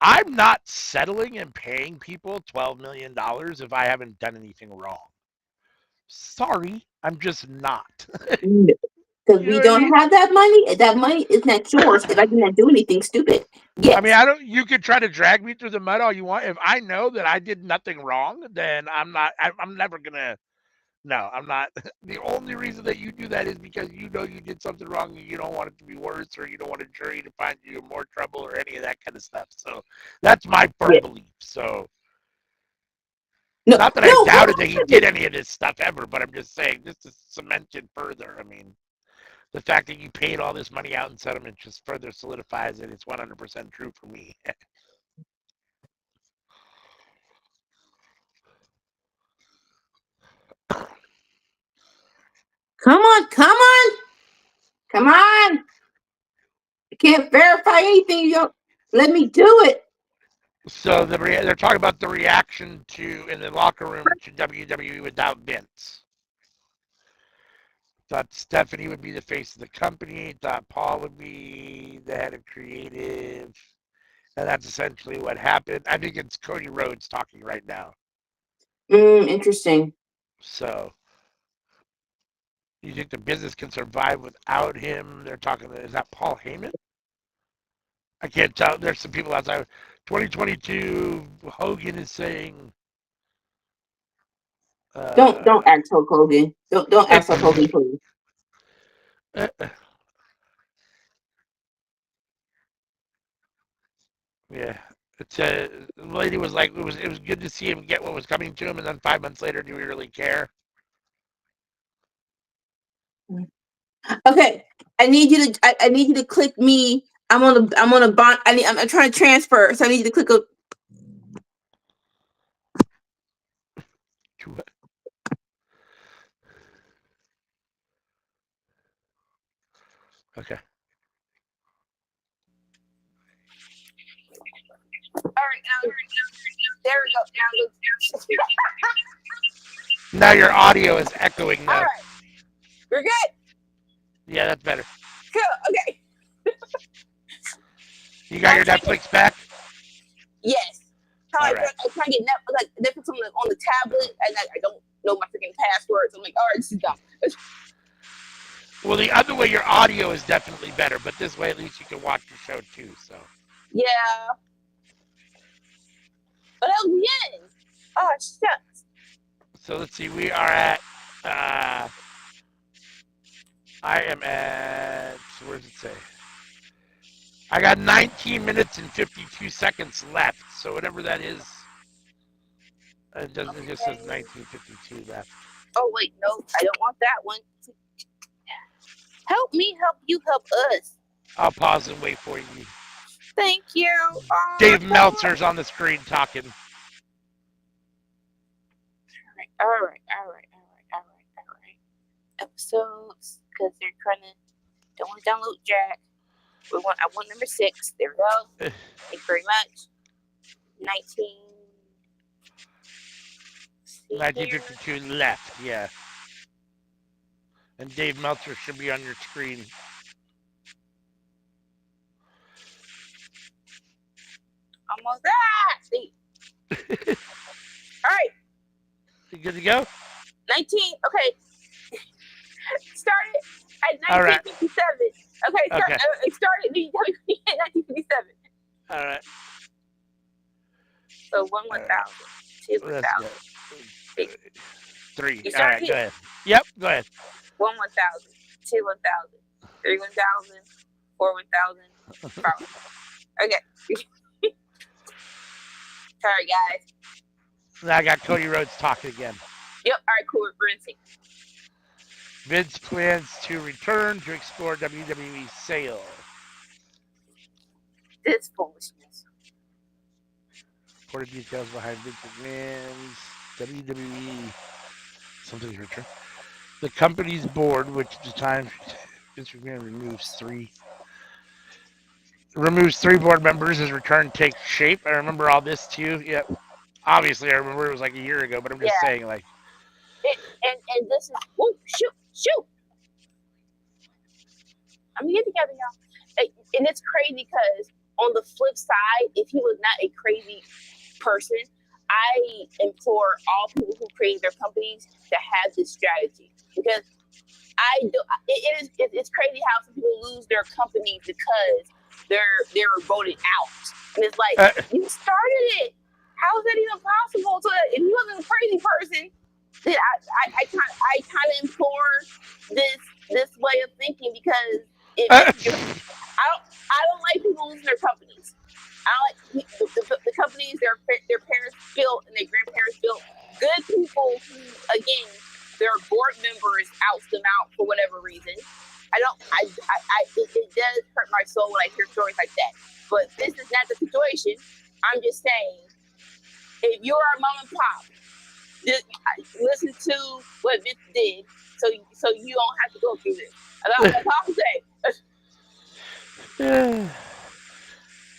I'm not settling and paying people $12 million if I haven't done anything wrong. Sorry, I'm just not. Because You know we what I don't mean? have that money. That money is not yours because I did not do anything stupid. I mean, Yes. I don't. You can try to drag me through the mud all you want. If I know that I did nothing wrong, then I'm not. I'm never gonna. No, I'm not. The only reason that you do that is because you know you did something wrong and you don't want it to be worse, or you don't want a jury to find you in more trouble, or any of that kind of stuff. So that's my firm Yeah. belief. So No. not that I No. doubted that he did 100%. any of this stuff ever, but I'm just saying just to cement it further. I mean, the fact that you paid all this money out in settlement just further solidifies it. It's 100% true for me. Come on. Come on. Come on. I can't verify anything. You don't let me do it. So they're talking about the reaction to in the locker room to WWE without Vince. Thought Stephanie would be the face of the company. Thought Paul would be the head of creative, and that's essentially what happened. I think it's Cody Rhodes talking right now. Interesting. So you think the business can survive without him? They're talking. Is that Paul Heyman? I can't tell. There's some people outside. 2022. Hogan is saying. Don't Uh, act Hulk Hogan. Don't act Hulk Hogan, please. Yeah. It's the lady was like it was good to see him get what was coming to him, and then 5 months later, do we really care? Okay, I need you to click me. I'm on a bond. I'm trying to transfer, so I need you to click a. Okay. All right, now there we go. Now your audio is echoing All though. right, we're good. Yeah, that's better. Cool. Okay. You got I'm your trying to, Netflix back? yes. All right. I'm trying to get Netflix on the tablet, and I don't know my freaking passwords. I'm like, all right, this is dumb. Well, the other way, your audio is definitely better, but this way, at least you can watch your show too. So. Yeah. But that was the end. Oh, shucks. So let's see. We are at. I am at. Where does it say? I got 19 minutes and 52 seconds left. So whatever that is, it just says 1952 left. Oh wait, no, I don't want that one. Help me, help you, help us. I'll pause and wait for you. Thank you. Dave Meltzer's on the screen talking. All right. Episodes, because they're trying to. Don't want to download Jack. I want number 6. There we go. Thank you very much. 1952 left, yeah. And Dave Meltzer should be on your screen. Almost there. See. All right. You good to go? 19. Okay. Started at 1957. All right. Okay, Okay. it started in WWN in 1957. All right. So one All right. 1,000, two Let's go. 1,000. 3. You All right. started Go it. ahead. Yep. Go ahead. 1,000, 2 1,000, 3 1,000, 4 1,000, 5 1,000. Okay. Sorry, guys. Now I got Cody Rhodes talking again. Yep. All right, cool. We're in sync. Vince plans to return to explore WWE sale. This foolishness. Reported details behind Vince McMahon's WWE something's return. The company's board, which at the time Vince McMahon removes three board members. His return takes shape. I remember all this too. Yep. Obviously, I remember it was like a year ago, but I'm just saying, like. And this is shoot. I'm getting together, y'all. And it's crazy because on the flip side, if he was not a crazy person, I implore all people who create their companies to have this strategy, because it's crazy how some people lose their companies because they're voted out, and it's like, you started it. How is that even possible? So if he wasn't a crazy person, then I kind of implore this way of thinking, because I don't like people losing their companies. I don't like the companies their parents built and their grandparents built. Good people who, again, their board members outs them out for whatever reason. It does hurt my soul when I hear stories like that. But this is not the situation. I'm just saying, if you're a mom and pop, listen to what Vince did, so you don't have to go through this. That's all I'm saying.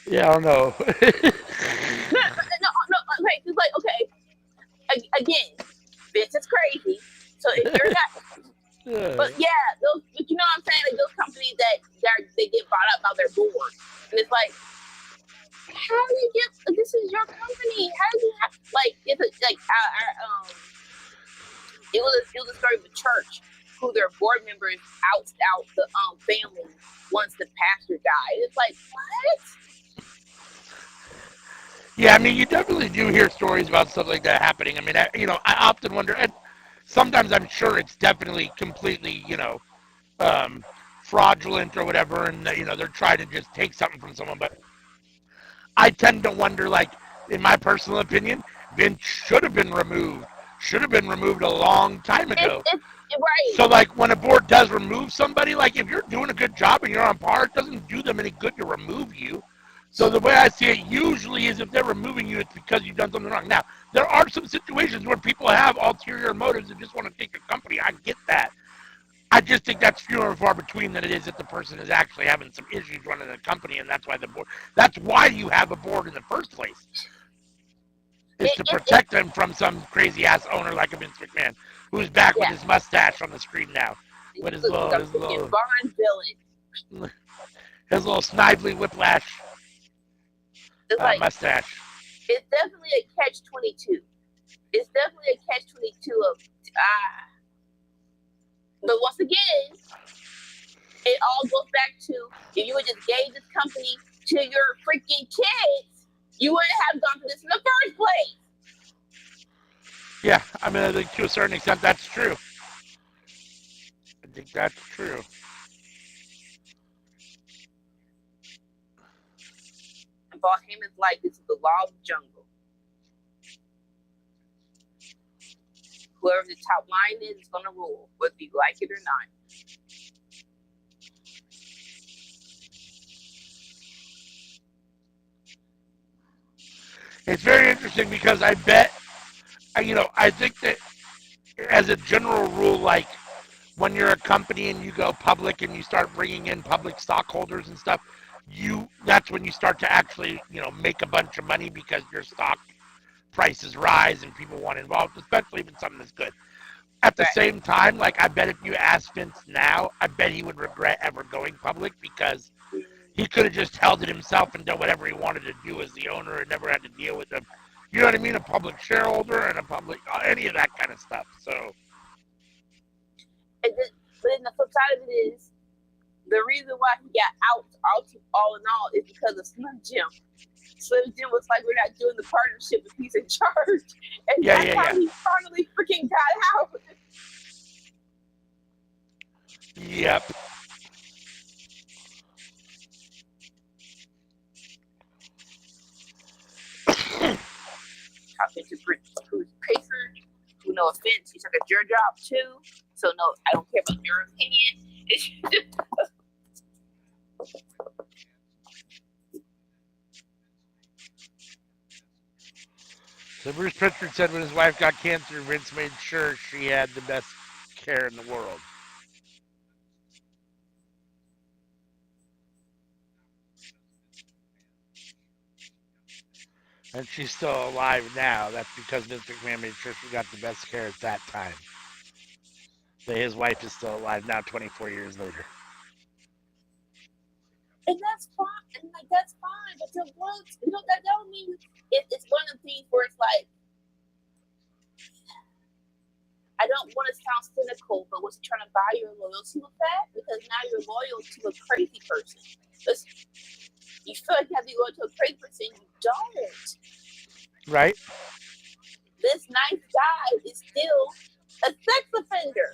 Yeah, I don't know. No. It's like, okay, again, Vince is crazy. So if you're not, but yeah, you know what I'm saying? Like those companies that they get bought up by their board, and it's like, how do you get? This is your company. How do you have? Like it's it was a story of a church who their board members outed out the family once the pastor died. It's like, what? Yeah, I mean, you definitely do hear stories about stuff like that happening. I mean, I often wonder, and sometimes I'm sure it's definitely completely, fraudulent or whatever, and they're trying to just take something from someone. But I tend to wonder, like, in my personal opinion, Vince should have been removed. Should have been removed a long time ago. Right. So, like, when a board does remove somebody, like, if you're doing a good job and you're on par, it doesn't do them any good to remove you. So the way I see it usually is if they're removing you, it's because you've done something wrong. Now, there are some situations where people have ulterior motives and just want to take a company. I get that. I just think that's fewer and far between than it is that the person is actually having some issues running the company, and that's why that's why you have a board in the first place. Is to protect them from some crazy ass owner like a Vince McMahon, who's back with his mustache on the screen now. With his little Bond villain. His little snidely whiplash mustache. It's definitely a catch-22. It's definitely a catch-22 of but once again, it all goes back to, if you would just gave this company to your freaking kids, you wouldn't have gone through this in the first place. Yeah, I mean, I think to a certain extent that's true. I think that's true. And Paul Heyman's like, this is the law of the jungle. Whoever the top line is going to rule, whether you like it or not. It's very interesting because I bet, I think that as a general rule, like when you're a company and you go public and you start bringing in public stockholders and stuff, that's when you start to actually, make a bunch of money because your stock prices rise and people want involved, especially if it's something that's good. At the same time, like I bet if you ask Vince now, I bet he would regret ever going public because he could have just held it himself and done whatever he wanted to do as the owner and never had to deal with them. You know what I mean? A public shareholder and any of that kind of stuff. So. But then the flip side of it is, the reason why he got out all in all is because of Slim Jim. Slim Jim was like, we're not doing the partnership if he's in charge. And Yeah, that's how he finally freaking got out. Yep. Talking to Bruce Pacer, who, no offense, you took a your job too. So no, I don't care about your opinion. So Bruce Pritchard said when his wife got cancer, Vince made sure she had the best care in the world. And she's still alive now. That's because Vince McMahon made sure she got the best care at that time. So his wife is still alive now, 24 years later. And that's fine. And like that's fine. But then once, that don't mean it's one of the things where it's like, I don't want to sound cynical, but was trying to buy your loyalty with that? Because now you're loyal to a crazy person. You feel like you have to be loyal to a crazy person, you don't. Right? This nice guy is still a sex offender.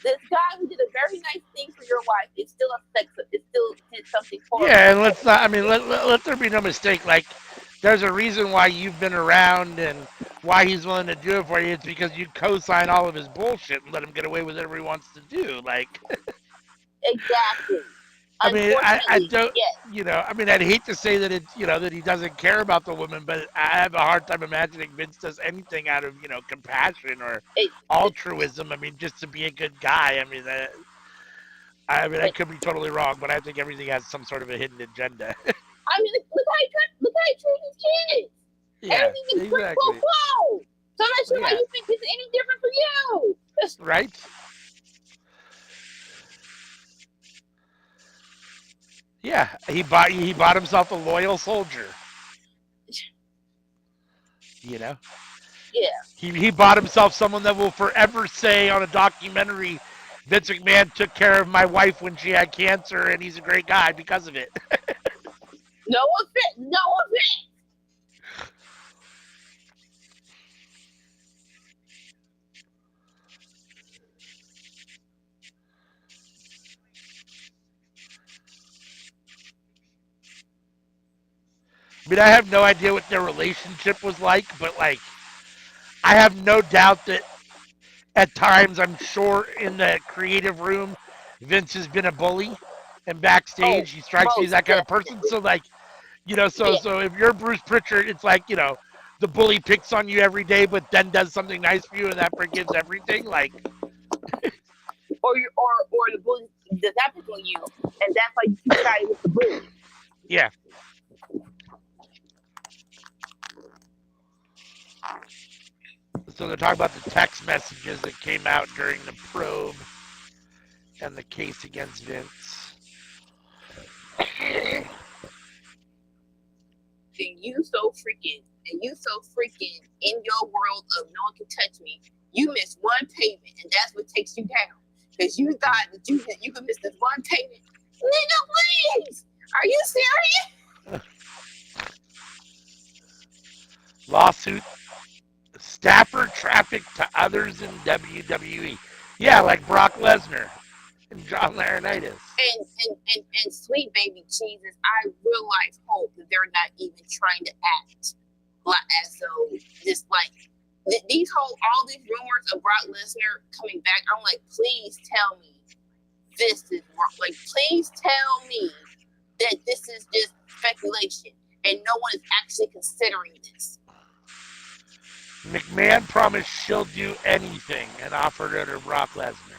This guy who did a very nice thing for your wife is still did something for her. Yeah, and let's not, I mean, let there be no mistake. Like, there's a reason why you've been around and why he's willing to do it for you. It's because you co-sign all of his bullshit and let him get away with whatever he wants to do. Like, exactly. I mean, I don't, I mean, I'd hate to say that it's, that he doesn't care about the woman, but I have a hard time imagining Vince does anything out of, compassion or altruism. I mean, just to be a good guy. I could be totally wrong, but I think everything has some sort of a hidden agenda. I mean, look how he treats his kids. Yeah, everything is exactly. quid pro quo. So I'm not sure why you think it's any different for you. Right? Yeah, he bought himself a loyal soldier. Yeah. He bought himself someone that will forever say on a documentary, Vince McMahon took care of my wife when she had cancer, and he's a great guy because of it. No offense. I mean, I have no idea what their relationship was like, but like, I have no doubt that at times, I'm sure in the creative room, Vince has been a bully, and backstage he strikes me as that kind of person. So like, so if you're Bruce Pritchard, it's like, the bully picks on you every day, but then does something nice for you, and that forgives everything. Like, or the bully does that pick on you, and that's why you keep siding with the bully. Yeah. So they're talking about the text messages that came out during the probe and the case against Vince. And you so freaking in your world of no one can touch me. You missed one payment, and that's what takes you down. Because you thought that you could miss this one payment. Nigga, please! Are you serious? Lawsuit. Staffer traffic to others in WWE. Yeah, like Brock Lesnar and John Laurinaitis. And sweet baby Jesus, I real life hope that they're not even trying to act like as though just like all these rumors of Brock Lesnar coming back. I'm like, please tell me this is wrong. Like, please tell me that this is just speculation and no one is actually considering this. McMahon promised she'll do anything and offered her to Brock Lesnar.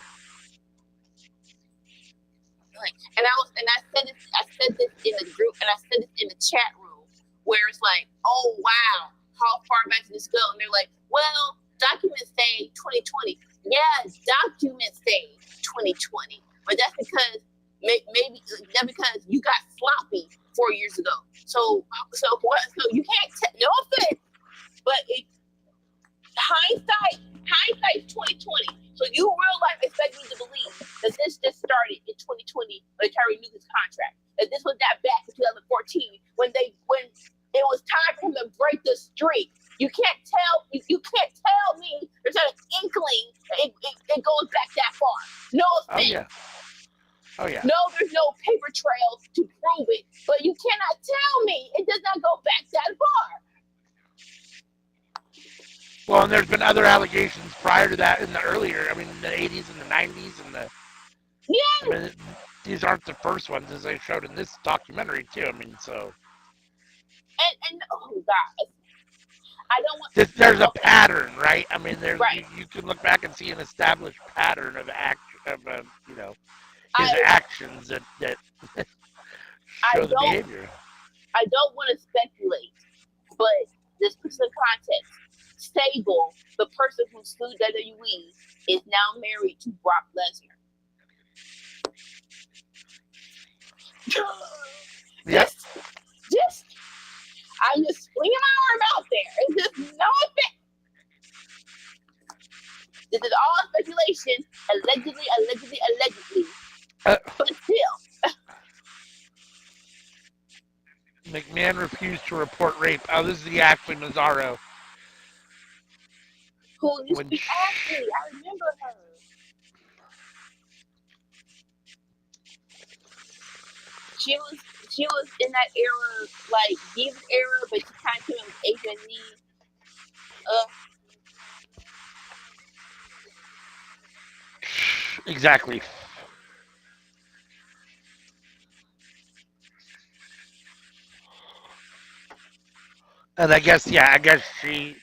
And I said this in the group, and I said this in the chat room, where it's like, oh wow, how far back did this go? And they're like, well, documents say 2020. Yes, documents say 2020, but that's because because you got sloppy 4 years ago. So what? So you can't. No offense, but hindsight 2020. So you real 2020 when they tried to renew his contract. And this was that back in 2014 when it was time for him to break the streak. You can't tell me there's not an inkling it goes back that far. No offense. Oh yeah. No, there's no paper trail to prove it, but you cannot tell me it does not go back that far. Well, and there's been other allegations prior to that in the 80s and the 90s and the. Yeah. I mean, these aren't the first ones, as they showed in this documentary too. I mean, so. And oh God, I don't want. There's a pattern, right? I mean, there's right. you can look back and see an established pattern of his actions that show the behavior. I don't want to speculate, but this puts in context. Stable, the person who sued WWE, is now married to Brock Lesnar. Yep. I'm just flinging my arm out there. It's just no offense. This is all speculation, allegedly. But still. McMahon refused to report rape. Oh, this is the Ashley Mazzaro. Who used to be Ashley? I remember her. She was in that era, like Diva era, but she kind of came with H&E. Exactly. And I guess she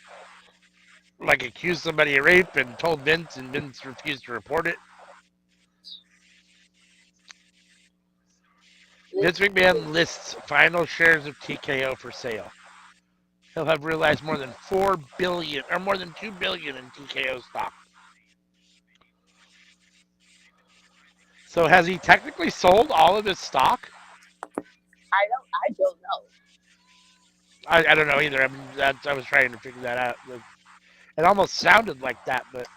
accused somebody of rape and told Vince, and Vince refused to report it. Vince McMahon lists final shares of TKO for sale. He'll have realized more than $4 billion or more than $2 billion in TKO stock. So has he technically sold all of his stock? I don't know. I don't know either. I mean, I was trying to figure that out. It almost sounded like that, but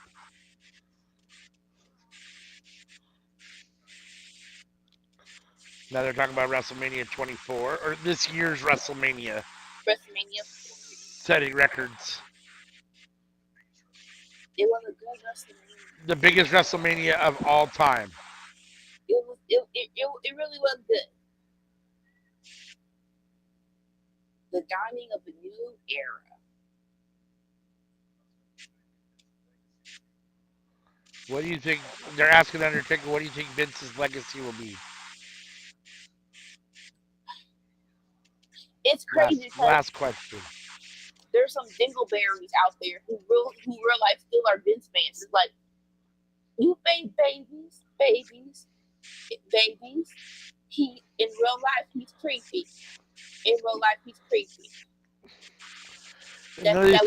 now they're talking about WrestleMania 24 or this year's WrestleMania. Setting records. It was a good WrestleMania. The biggest WrestleMania of all time. It really was good. The dawning of a new era. What do you think? They're asking Undertaker, what do you think Vince's legacy will be? It's crazy. Last question. There's some dingleberries out there who real life still are Vince fans. It's like, you think babies. He in real life he's creepy. None of these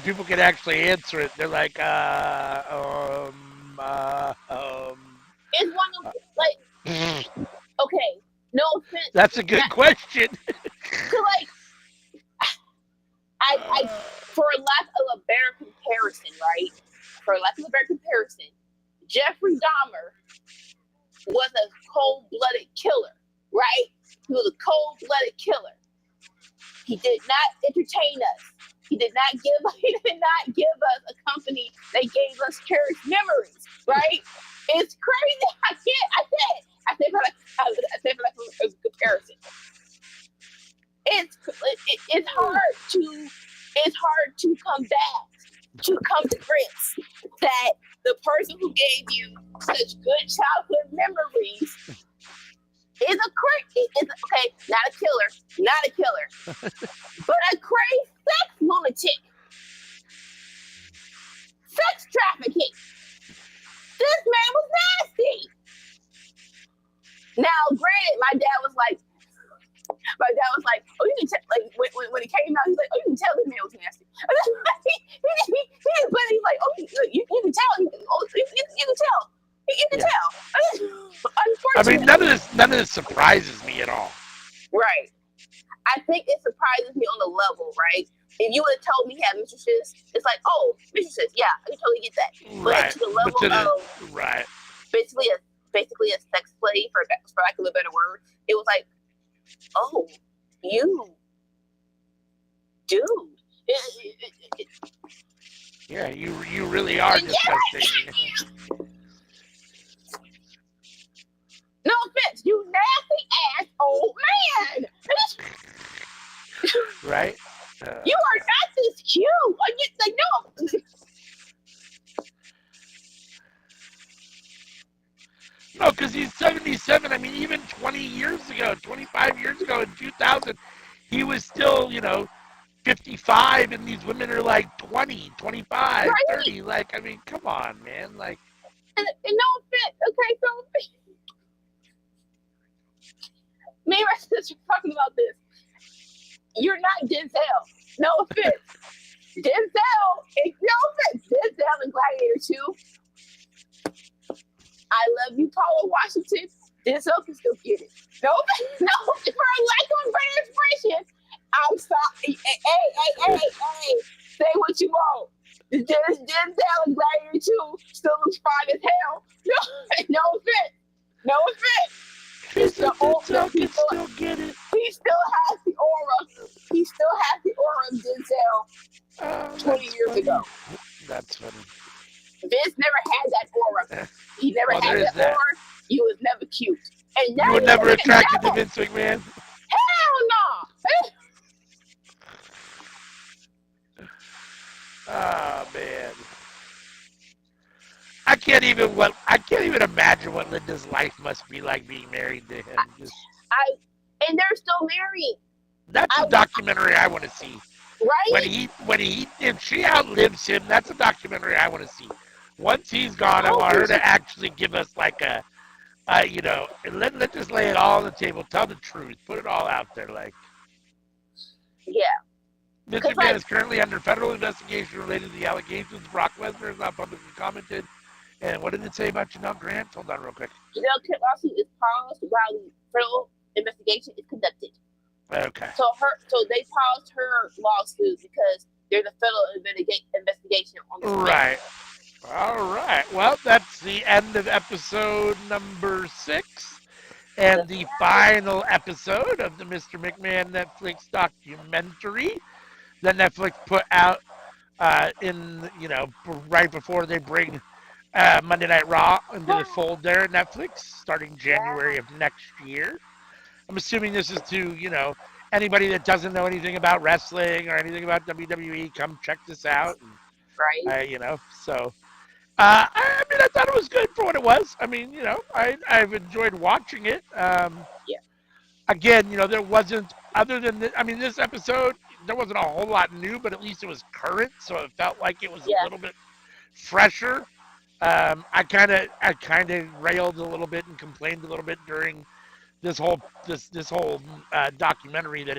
people can actually answer it. They're like, It's one of okay, no offense. That's a good question. So I for lack of a better comparison, right? Jeffrey Dahmer was a cold-blooded killer, right? He was a cold-blooded killer. He did not entertain us. He did not give us a company that gave us cherished memories, right? It's crazy. I say for a comparison. It's hard to come to grips that the person who gave you such good childhood memories is not a killer, but a crazy sex lunatic, sex trafficking. This man was nasty. Now, granted, my dad was like, oh, you can tell, when it came out, he's like, oh, you can tell this man was nasty. But he's like, oh, you can tell. You can tell. You can tell. I mean, none of this surprises me at all. Right. I think it surprises me on the level, right? If you would have told me he had mistresses, it's like, oh, mistresses, yeah, I can totally get that. But to the level of right, basically basically a sex slave, for lack of a better word. It was like, oh, you, dude. Yeah, you really are disgusting. No offense, you nasty ass old man. Right? You are not this cute. Like, no. No, because he's 77. I mean, even 20 years ago, 25 years ago in 2000, he was still, 55, and these women are like 20, 25, Right? 30. Like, I mean, come on, man. Like, And no offense. Okay, so me and my sister talking about this. You're not Denzel. No offense. Denzel and Gladiator 2. I love you, Paula Washington. Denzel can still get it. No, for a lack of a better expression, I'm sorry. Hey. Say what you want. Denzel and Gladiator 2 still looks fine as hell. No offense. No offense. It's the old Denzel can still get it. He still has the aura. He still has the aura of Denzel 20 years ago. That's funny. Vince never had that aura. He never had that aura. He was never cute. And you were never attracted to Vince McMahon? Hell no! Oh man. I can't even imagine what Linda's life must be like being married to him. And they're still married. That's a documentary I want to see. Right? If she outlives him, that's a documentary I want to see. Once he's gone, I want her to actually give us like let's just lay it all on the table. Tell the truth. Put it all out there. Like, yeah. Mr. McMahon is currently under federal investigation related to the allegations. Brock Lesnar has not publicly commented. And what did it say about Janelle Grant? Hold on real quick. Janelle lawsuit is paused while the federal investigation is conducted. Okay. So they paused her lawsuit because there's a federal investigation on this. Right. All right. Well, that's the end of episode number 6 and the final episode of the Mr. McMahon Netflix documentary that Netflix put out right before they bring Monday Night Raw into the fold there at Netflix starting January of next year. I'm assuming this is to, anybody that doesn't know anything about wrestling or anything about WWE, come check this out. And, right. So I mean, I thought it was good for what it was. I mean, I've enjoyed watching it. Yeah. Again, there wasn't, other than this episode, there wasn't a whole lot new, but at least it was current, so it felt like it was a little bit fresher. I kind of railed a little bit and complained a little bit during this whole documentary that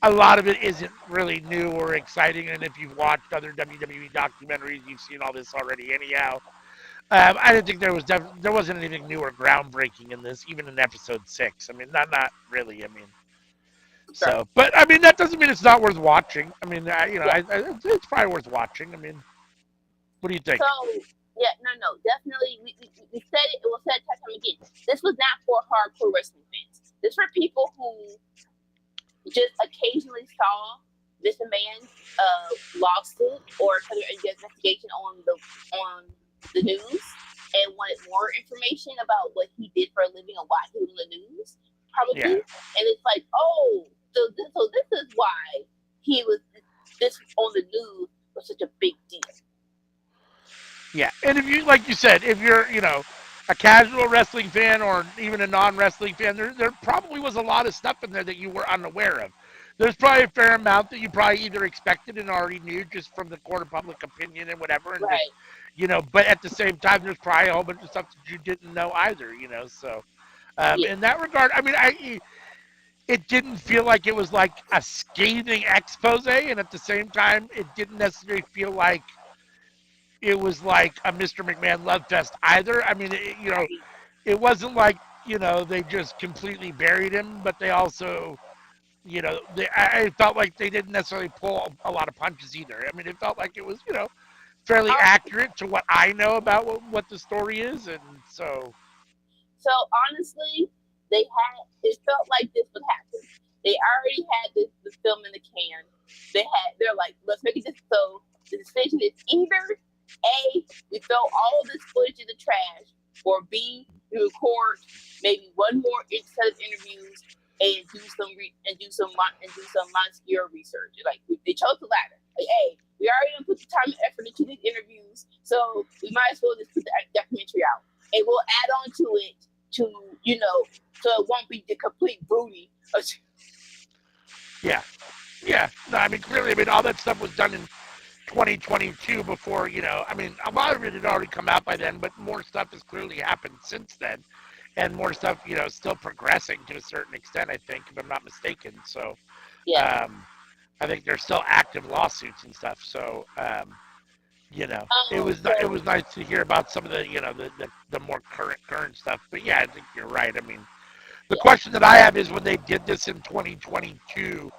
a lot of it isn't really new or exciting, and if you've watched other WWE documentaries, you've seen all this already anyhow. I didn't think there wasn't anything new or groundbreaking in this, even in episode 6. I mean, not really. I mean, so, but I mean that doesn't mean it's not worth watching. I mean, it's probably worth watching. I mean, what do you think? So, yeah, no, definitely. We said it. It was said time again. This was not for hardcore wrestling fans. This for people who just occasionally saw this man's lawsuit or further investigation on the news and wanted more information about what he did for a living and why he was in the news, probably. Yeah. And it's like, oh, so this is why he was this on the news was such a big deal. Yeah, and if you, like you said, if you're, a casual wrestling fan or even a non-wrestling fan, there probably was a lot of stuff in there that you were unaware of. There's probably a fair amount that you probably either expected and already knew just from the court of public opinion and whatever. And right. Just, but at the same time, there's probably a whole bunch of stuff that you didn't know either, So in that regard, I mean, it didn't feel like it was like a scathing expose, and at the same time, it didn't necessarily feel like it was like a Mr. McMahon love fest either. I mean, it wasn't like, they just completely buried him, but they also, I felt like they didn't necessarily pull a lot of punches either. I mean, it felt like it was, fairly accurate to what I know about what the story is. And so. So honestly, it felt like this would happen. They already had the film in the can. They're like, let's make it this. So the decision is either A, we throw all of this footage in the trash, or B, we record maybe one more set of interviews and do some obscure research. Like they chose the latter. Like, hey, we already done put the time and effort into these interviews, so we might as well just put the documentary out, and we'll add on to it to so it won't be the complete booty. Yeah. Yeah. No, I mean, clearly, I mean, all that stuff was done in 2022 before, I mean, a lot of it had already come out by then, but more stuff has clearly happened since then. And more stuff, still progressing to a certain extent, I think, if I'm not mistaken. So, Yeah. I think there's still active lawsuits and stuff. So, it was nice to hear about some of the, the more current stuff. But yeah, I think you're right. I mean, the question that I have is when they did this in 2022,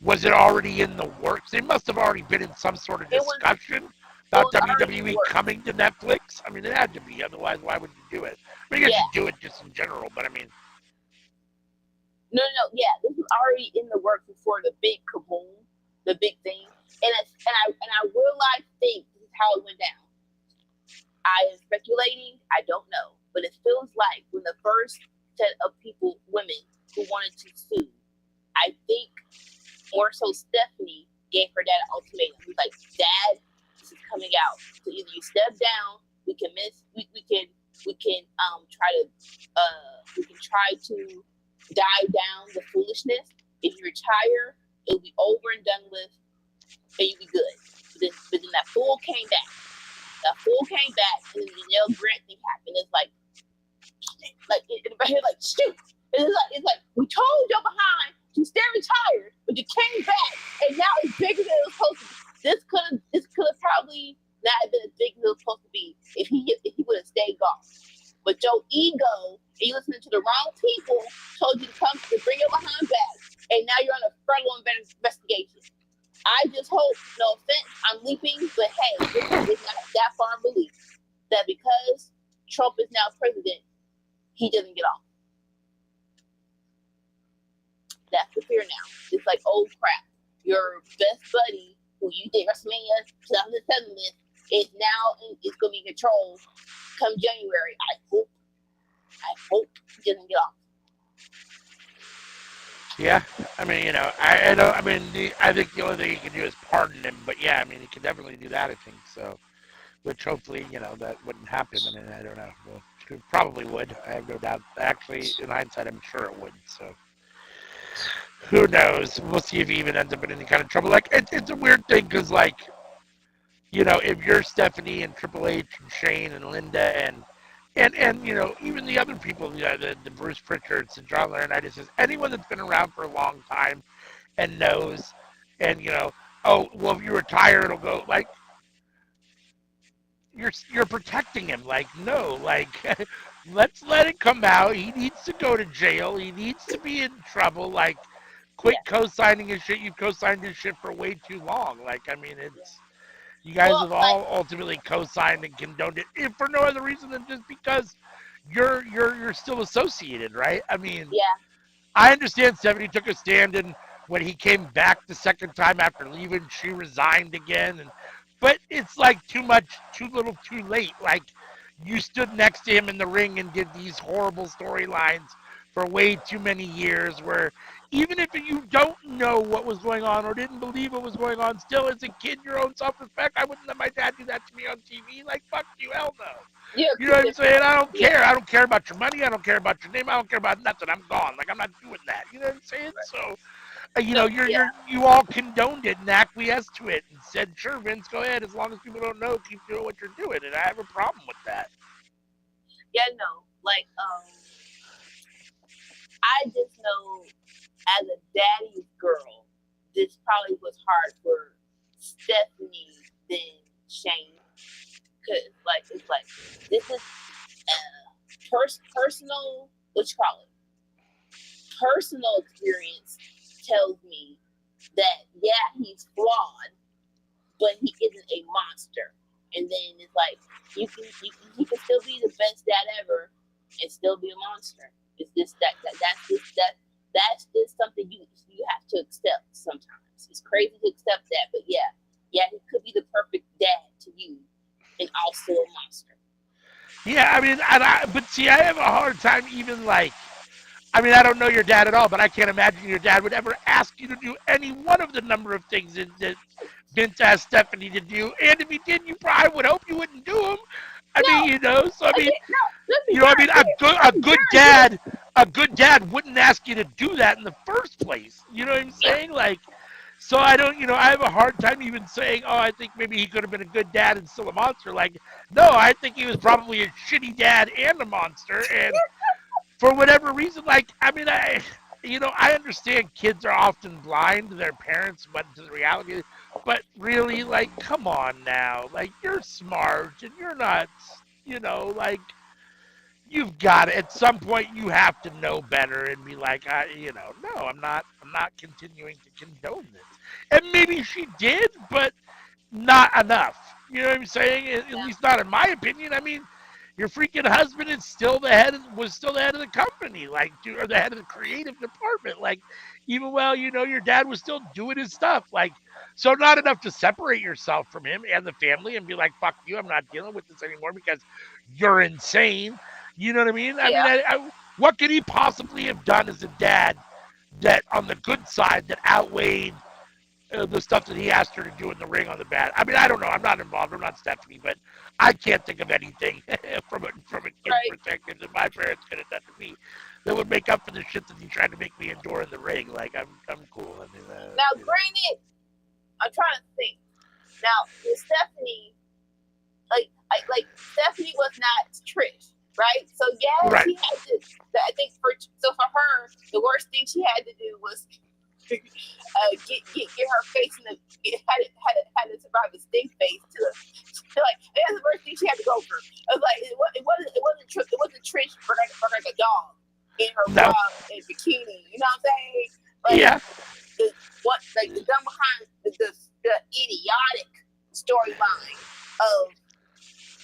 was it already in the works? They must have already been in some sort of discussion about WWE coming to Netflix. I mean, it had to be. Otherwise, why would you do it? I mean, I guess you do it just in general, but I mean. No. Yeah, this was already in the works before the big kaboom, the big thing. And I will like think this is how it went down. I am speculating. I don't know, but it feels like when the first set of women who wanted to sue, I think more so Stephanie gave her dad an ultimatum. He was like, Dad, this is coming out. So either you step down, we can try to die down the foolishness. If you retire, it'll be over and done with, and you'll be good. But then that fool came back. And then the Janelle Grant thing happened. It's like in my head, like shoot. It's like we told you behind to stay retired, but you came back, and now it's bigger than it was supposed to be. This could have probably not been as big as it was supposed to be if he would have stayed gone. But your ego and you listening to the wrong people told you to bring your behind back, and now you're on a federal investigation. I just hope, no offense, I'm leaping, but hey, this is not that far removed. That because Trump is now president, he doesn't get off. That's the fear now. It's like, oh crap, your best buddy who you did WrestleMania 2007 with is now is going to be in control come January. I hope he doesn't get off. Yeah, I mean, I don't. I mean, I think the only thing he can do is pardon him. But yeah, I mean, he can definitely do that. I think so. Which hopefully, that wouldn't happen. I mean, I don't know. Well, it probably would. I have no doubt. Actually, in hindsight, I'm sure it would. So who knows? We'll see if he even ends up in any kind of trouble. Like, it's a weird thing because, like, if you're Stephanie and Triple H and Shane and Linda and even the other people, the Bruce Pritchards and John Laurinaitis, anyone that's been around for a long time and knows, and oh well, if you retire, it'll go like you're protecting him. Like no, like let's let it come out. He needs to go to jail. He needs to be in trouble. Like quit co-signing his shit. You've co-signed his shit for way too long. Like I mean, it's. You guys have all ultimately co-signed and condoned it, if for no other reason than just because you're still associated, right? I mean, I understand Stephanie took a stand, and when he came back the second time after leaving, she resigned again. But it's like too much, too little, too late. Like you stood next to him in the ring and did these horrible storylines for way too many years where even if you don't know what was going on or didn't believe what was going on, still as a kid, your own self-respect, I wouldn't let my dad do that to me on TV. Like, fuck you, hell no. You know what I'm saying? I don't care. I don't care about your money. I don't care about your name. I don't care about nothing. I'm gone. Like, I'm not doing that. You know what I'm saying? So, you all condoned it and acquiesced to it and said, sure, Vince, go ahead. As long as people don't know, keep doing what you're doing. And I have a problem with that. Yeah, no. Like, I just know as a daddy's girl, this probably was hard for Stephanie than Shane. Cause it's like this is personal. What you call it? Personal experience tells me that he's flawed, but he isn't a monster. And then it's like he can still be the best dad ever and still still be a monster. It's this that's just something you have to accept sometimes. It's crazy to accept that, but yeah, he could be the perfect dad to you, and also a monster. Yeah, I mean, but see, I have a hard time even like. I mean, I don't know your dad at all, but I can't imagine your dad would ever ask you to do any one of the number of things that Vince asked Stephanie to do. And if he did, I would hope you wouldn't do them. I No, mean, so I mean, again, no. Let's be I mean, very clear. a Let's be good very clear. dad, a good dad wouldn't ask you to do that in the first place. You know what I'm Yeah, saying? Like, so I don't, I have a hard time even saying, oh, I think maybe he could have been a good dad and still a monster. Like, no, I think he was probably a shitty dad and a monster. And for whatever reason, like, I mean, I understand kids are often blind to their parents, but to the reality, but really, like, come on now, like, you're smart and you're not, like, you've got it. At some point, you have to know better and be like, no, I'm not continuing to condone this. And maybe she did, but not enough. You know what I'm saying? At yeah, least not in my opinion. I mean, your freaking husband is still the head was still the head of the company, like, or the head of the creative department. Like, even while your dad was still doing his stuff. Like, so not enough to separate yourself from him and the family and be like, fuck you, I'm not dealing with this anymore because you're insane. You know what I mean? I mean, yeah. what could he possibly have done as a dad that on the good side that outweighed the stuff that he asked her to do in the ring on the bad? I mean, I don't know. I'm not involved. I'm not Stephanie, but I can't think of anything from a kid's Right. perspective that my parents could have done to me that would make up for the shit that he tried to make me endure in the ring. Like, I'm cool. I mean, Now, granted, I'm trying to think. Now, with Stephanie, like Stephanie was not Trish, right? So yeah, right. she had to. I think for her, the worst thing she had to do was get her face in the had to survive a stink face to like that's the worst thing she had to go through. It was like it wasn't Trish for like a dog in her bra No. and bikini. You know what I'm saying? Like Yeah. the dumb behind the idiotic storyline of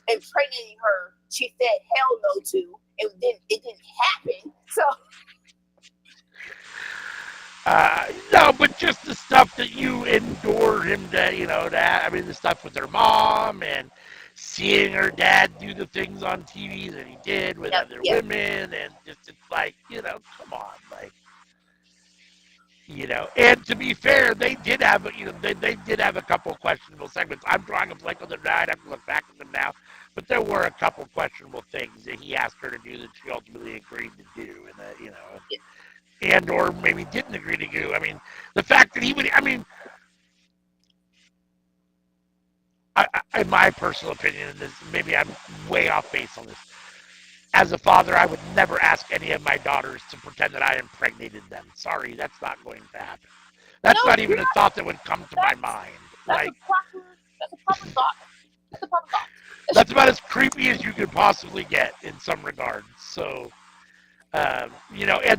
impregnating her. She said hell no to, and then it didn't happen. So. No, but just the stuff that you endured him I mean, the stuff with her mom and seeing her dad do the things on TV that he did with other Yep. women, and just it's like, come on, like, and to be fair, they did have, they did have a couple of questionable segments. I'm drawing a blank on the night. I have to look back at them now, but there were a couple of questionable things that he asked her to do that she ultimately agreed to do, and that, and or maybe didn't agree to do. I mean, the fact that he would, I mean, in my personal opinion, and this, maybe I'm way off base on this, as a father, I would never ask any of my daughters to pretend that I impregnated them. Sorry, that's not going to happen. That's not even a thought that would come to my mind. That's a proper thought. That's a proper thought. That's about as creepy as you could possibly get in some regards. So, and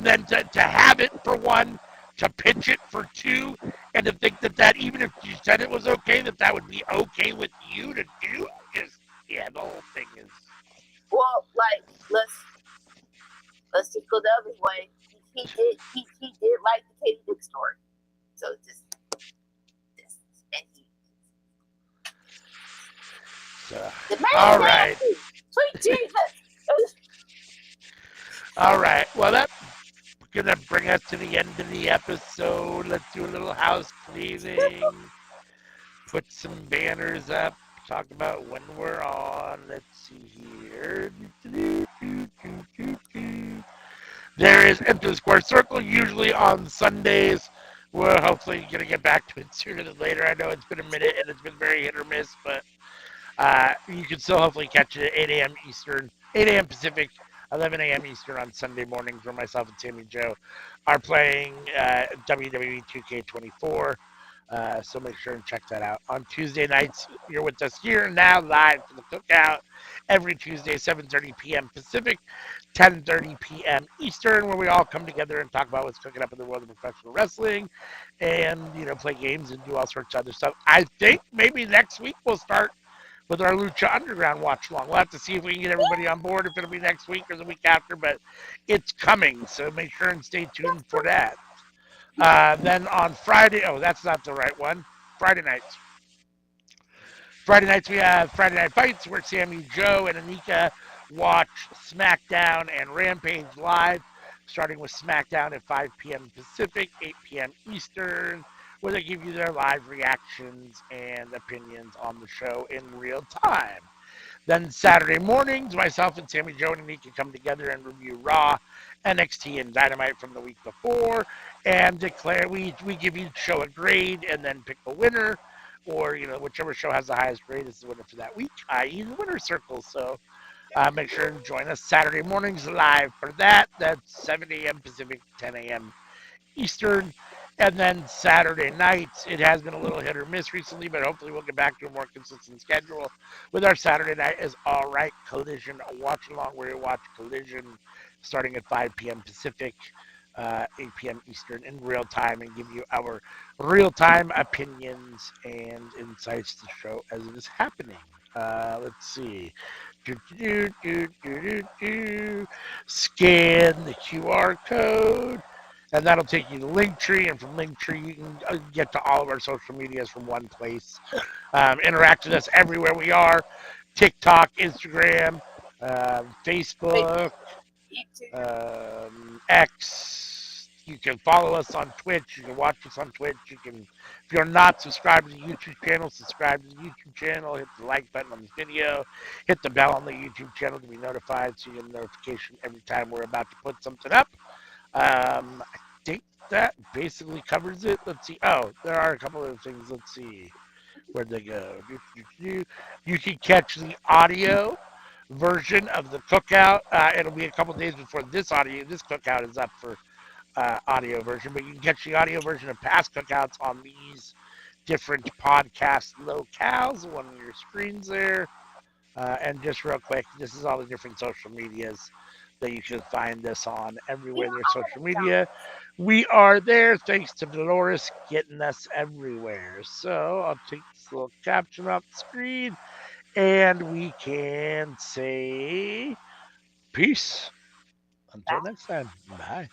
then to have it for one, to pitch it for two, and to think that even if you said it was okay, that would be okay with you to do, just, the whole thing is. Well, like, let's just go the other way. He did like the Katie Dick story. So just and he. The man all right. Sweet Jesus. All right. Well, that's gonna bring us to the end of the episode. Let's do a little house cleaning. Put some banners up. Talk about when we're on. Let's see here. There is Enter the Square Circle, usually on Sundays. We're hopefully going to get back to it sooner than later. I know it's been a minute and it's been very hit or miss, but you can still hopefully catch it at 8 a.m. Eastern, 8 a.m. Pacific, 11 a.m. Eastern on Sunday mornings, where myself and Sammy Joe are playing WWE 2K24. So make sure and check that out. On Tuesday nights, you're with us here now live for the Cookout every Tuesday, 7:30 p.m. Pacific, 10:30 p.m. Eastern, where we all come together and talk about what's cooking up in the world of professional wrestling and, play games and do all sorts of other stuff. I think maybe next week we'll start with our Lucha Underground watch along. We'll have to see if we can get everybody on board, if it'll be next week or the week after, but it's coming, so make sure and stay tuned for that. Then on Friday, oh, that's not the right one. Friday nights. Friday nights we have Friday Night Fights where Sammy Joe and Anika watch SmackDown and Rampage live, starting with SmackDown at 5 p.m. Pacific, 8 p.m. Eastern, where they give you their live reactions and opinions on the show in real time. Then Saturday mornings, myself and Sammy Joe and Anika come together and review Raw, NXT, and Dynamite from the week before, and declare we give each show a grade and then pick a winner, or whichever show has the highest grade is the winner for that week, i.e. the winner circle. So make sure and join us Saturday mornings live for that. That's 7 a.m. Pacific, 10 a.m. Eastern. And then Saturday nights, it has been a little hit or miss recently, but hopefully we'll get back to a more consistent schedule. With our Saturday night is All Right Collision, a watch along where you watch Collision starting at 5 p.m. Pacific, 8 p.m. Eastern in real time, and give you our real time opinions and insights to the show as it is happening. Let's see. Do, do, do, do, do, do. Scan the QR code, and that'll take you to Linktree, and from Linktree you can get to all of our social medias from one place. Interact with us everywhere we are: TikTok, Instagram, Facebook, X. You can follow us on Twitch. You can watch us on Twitch. If you're not subscribed to the YouTube channel, subscribe to the YouTube channel. Hit the like button on this video. Hit the bell on the YouTube channel to be notified, so you get a notification every time we're about to put something up. I think that basically covers it. Let's see. Oh, there are a couple of things. Let's see. Where'd they go? You can catch the audio version of the cookout. It'll be a couple days before this cookout is up for audio version, but you can catch the audio version of past cookouts on these different podcast locales, one on your screens there. And just real quick, this is all the different social medias that you can find this on. Everywhere there's social media, we are there thanks to Dolores getting us everywhere. So I'll take this little caption off the screen and we can say peace. Until next time. Bye.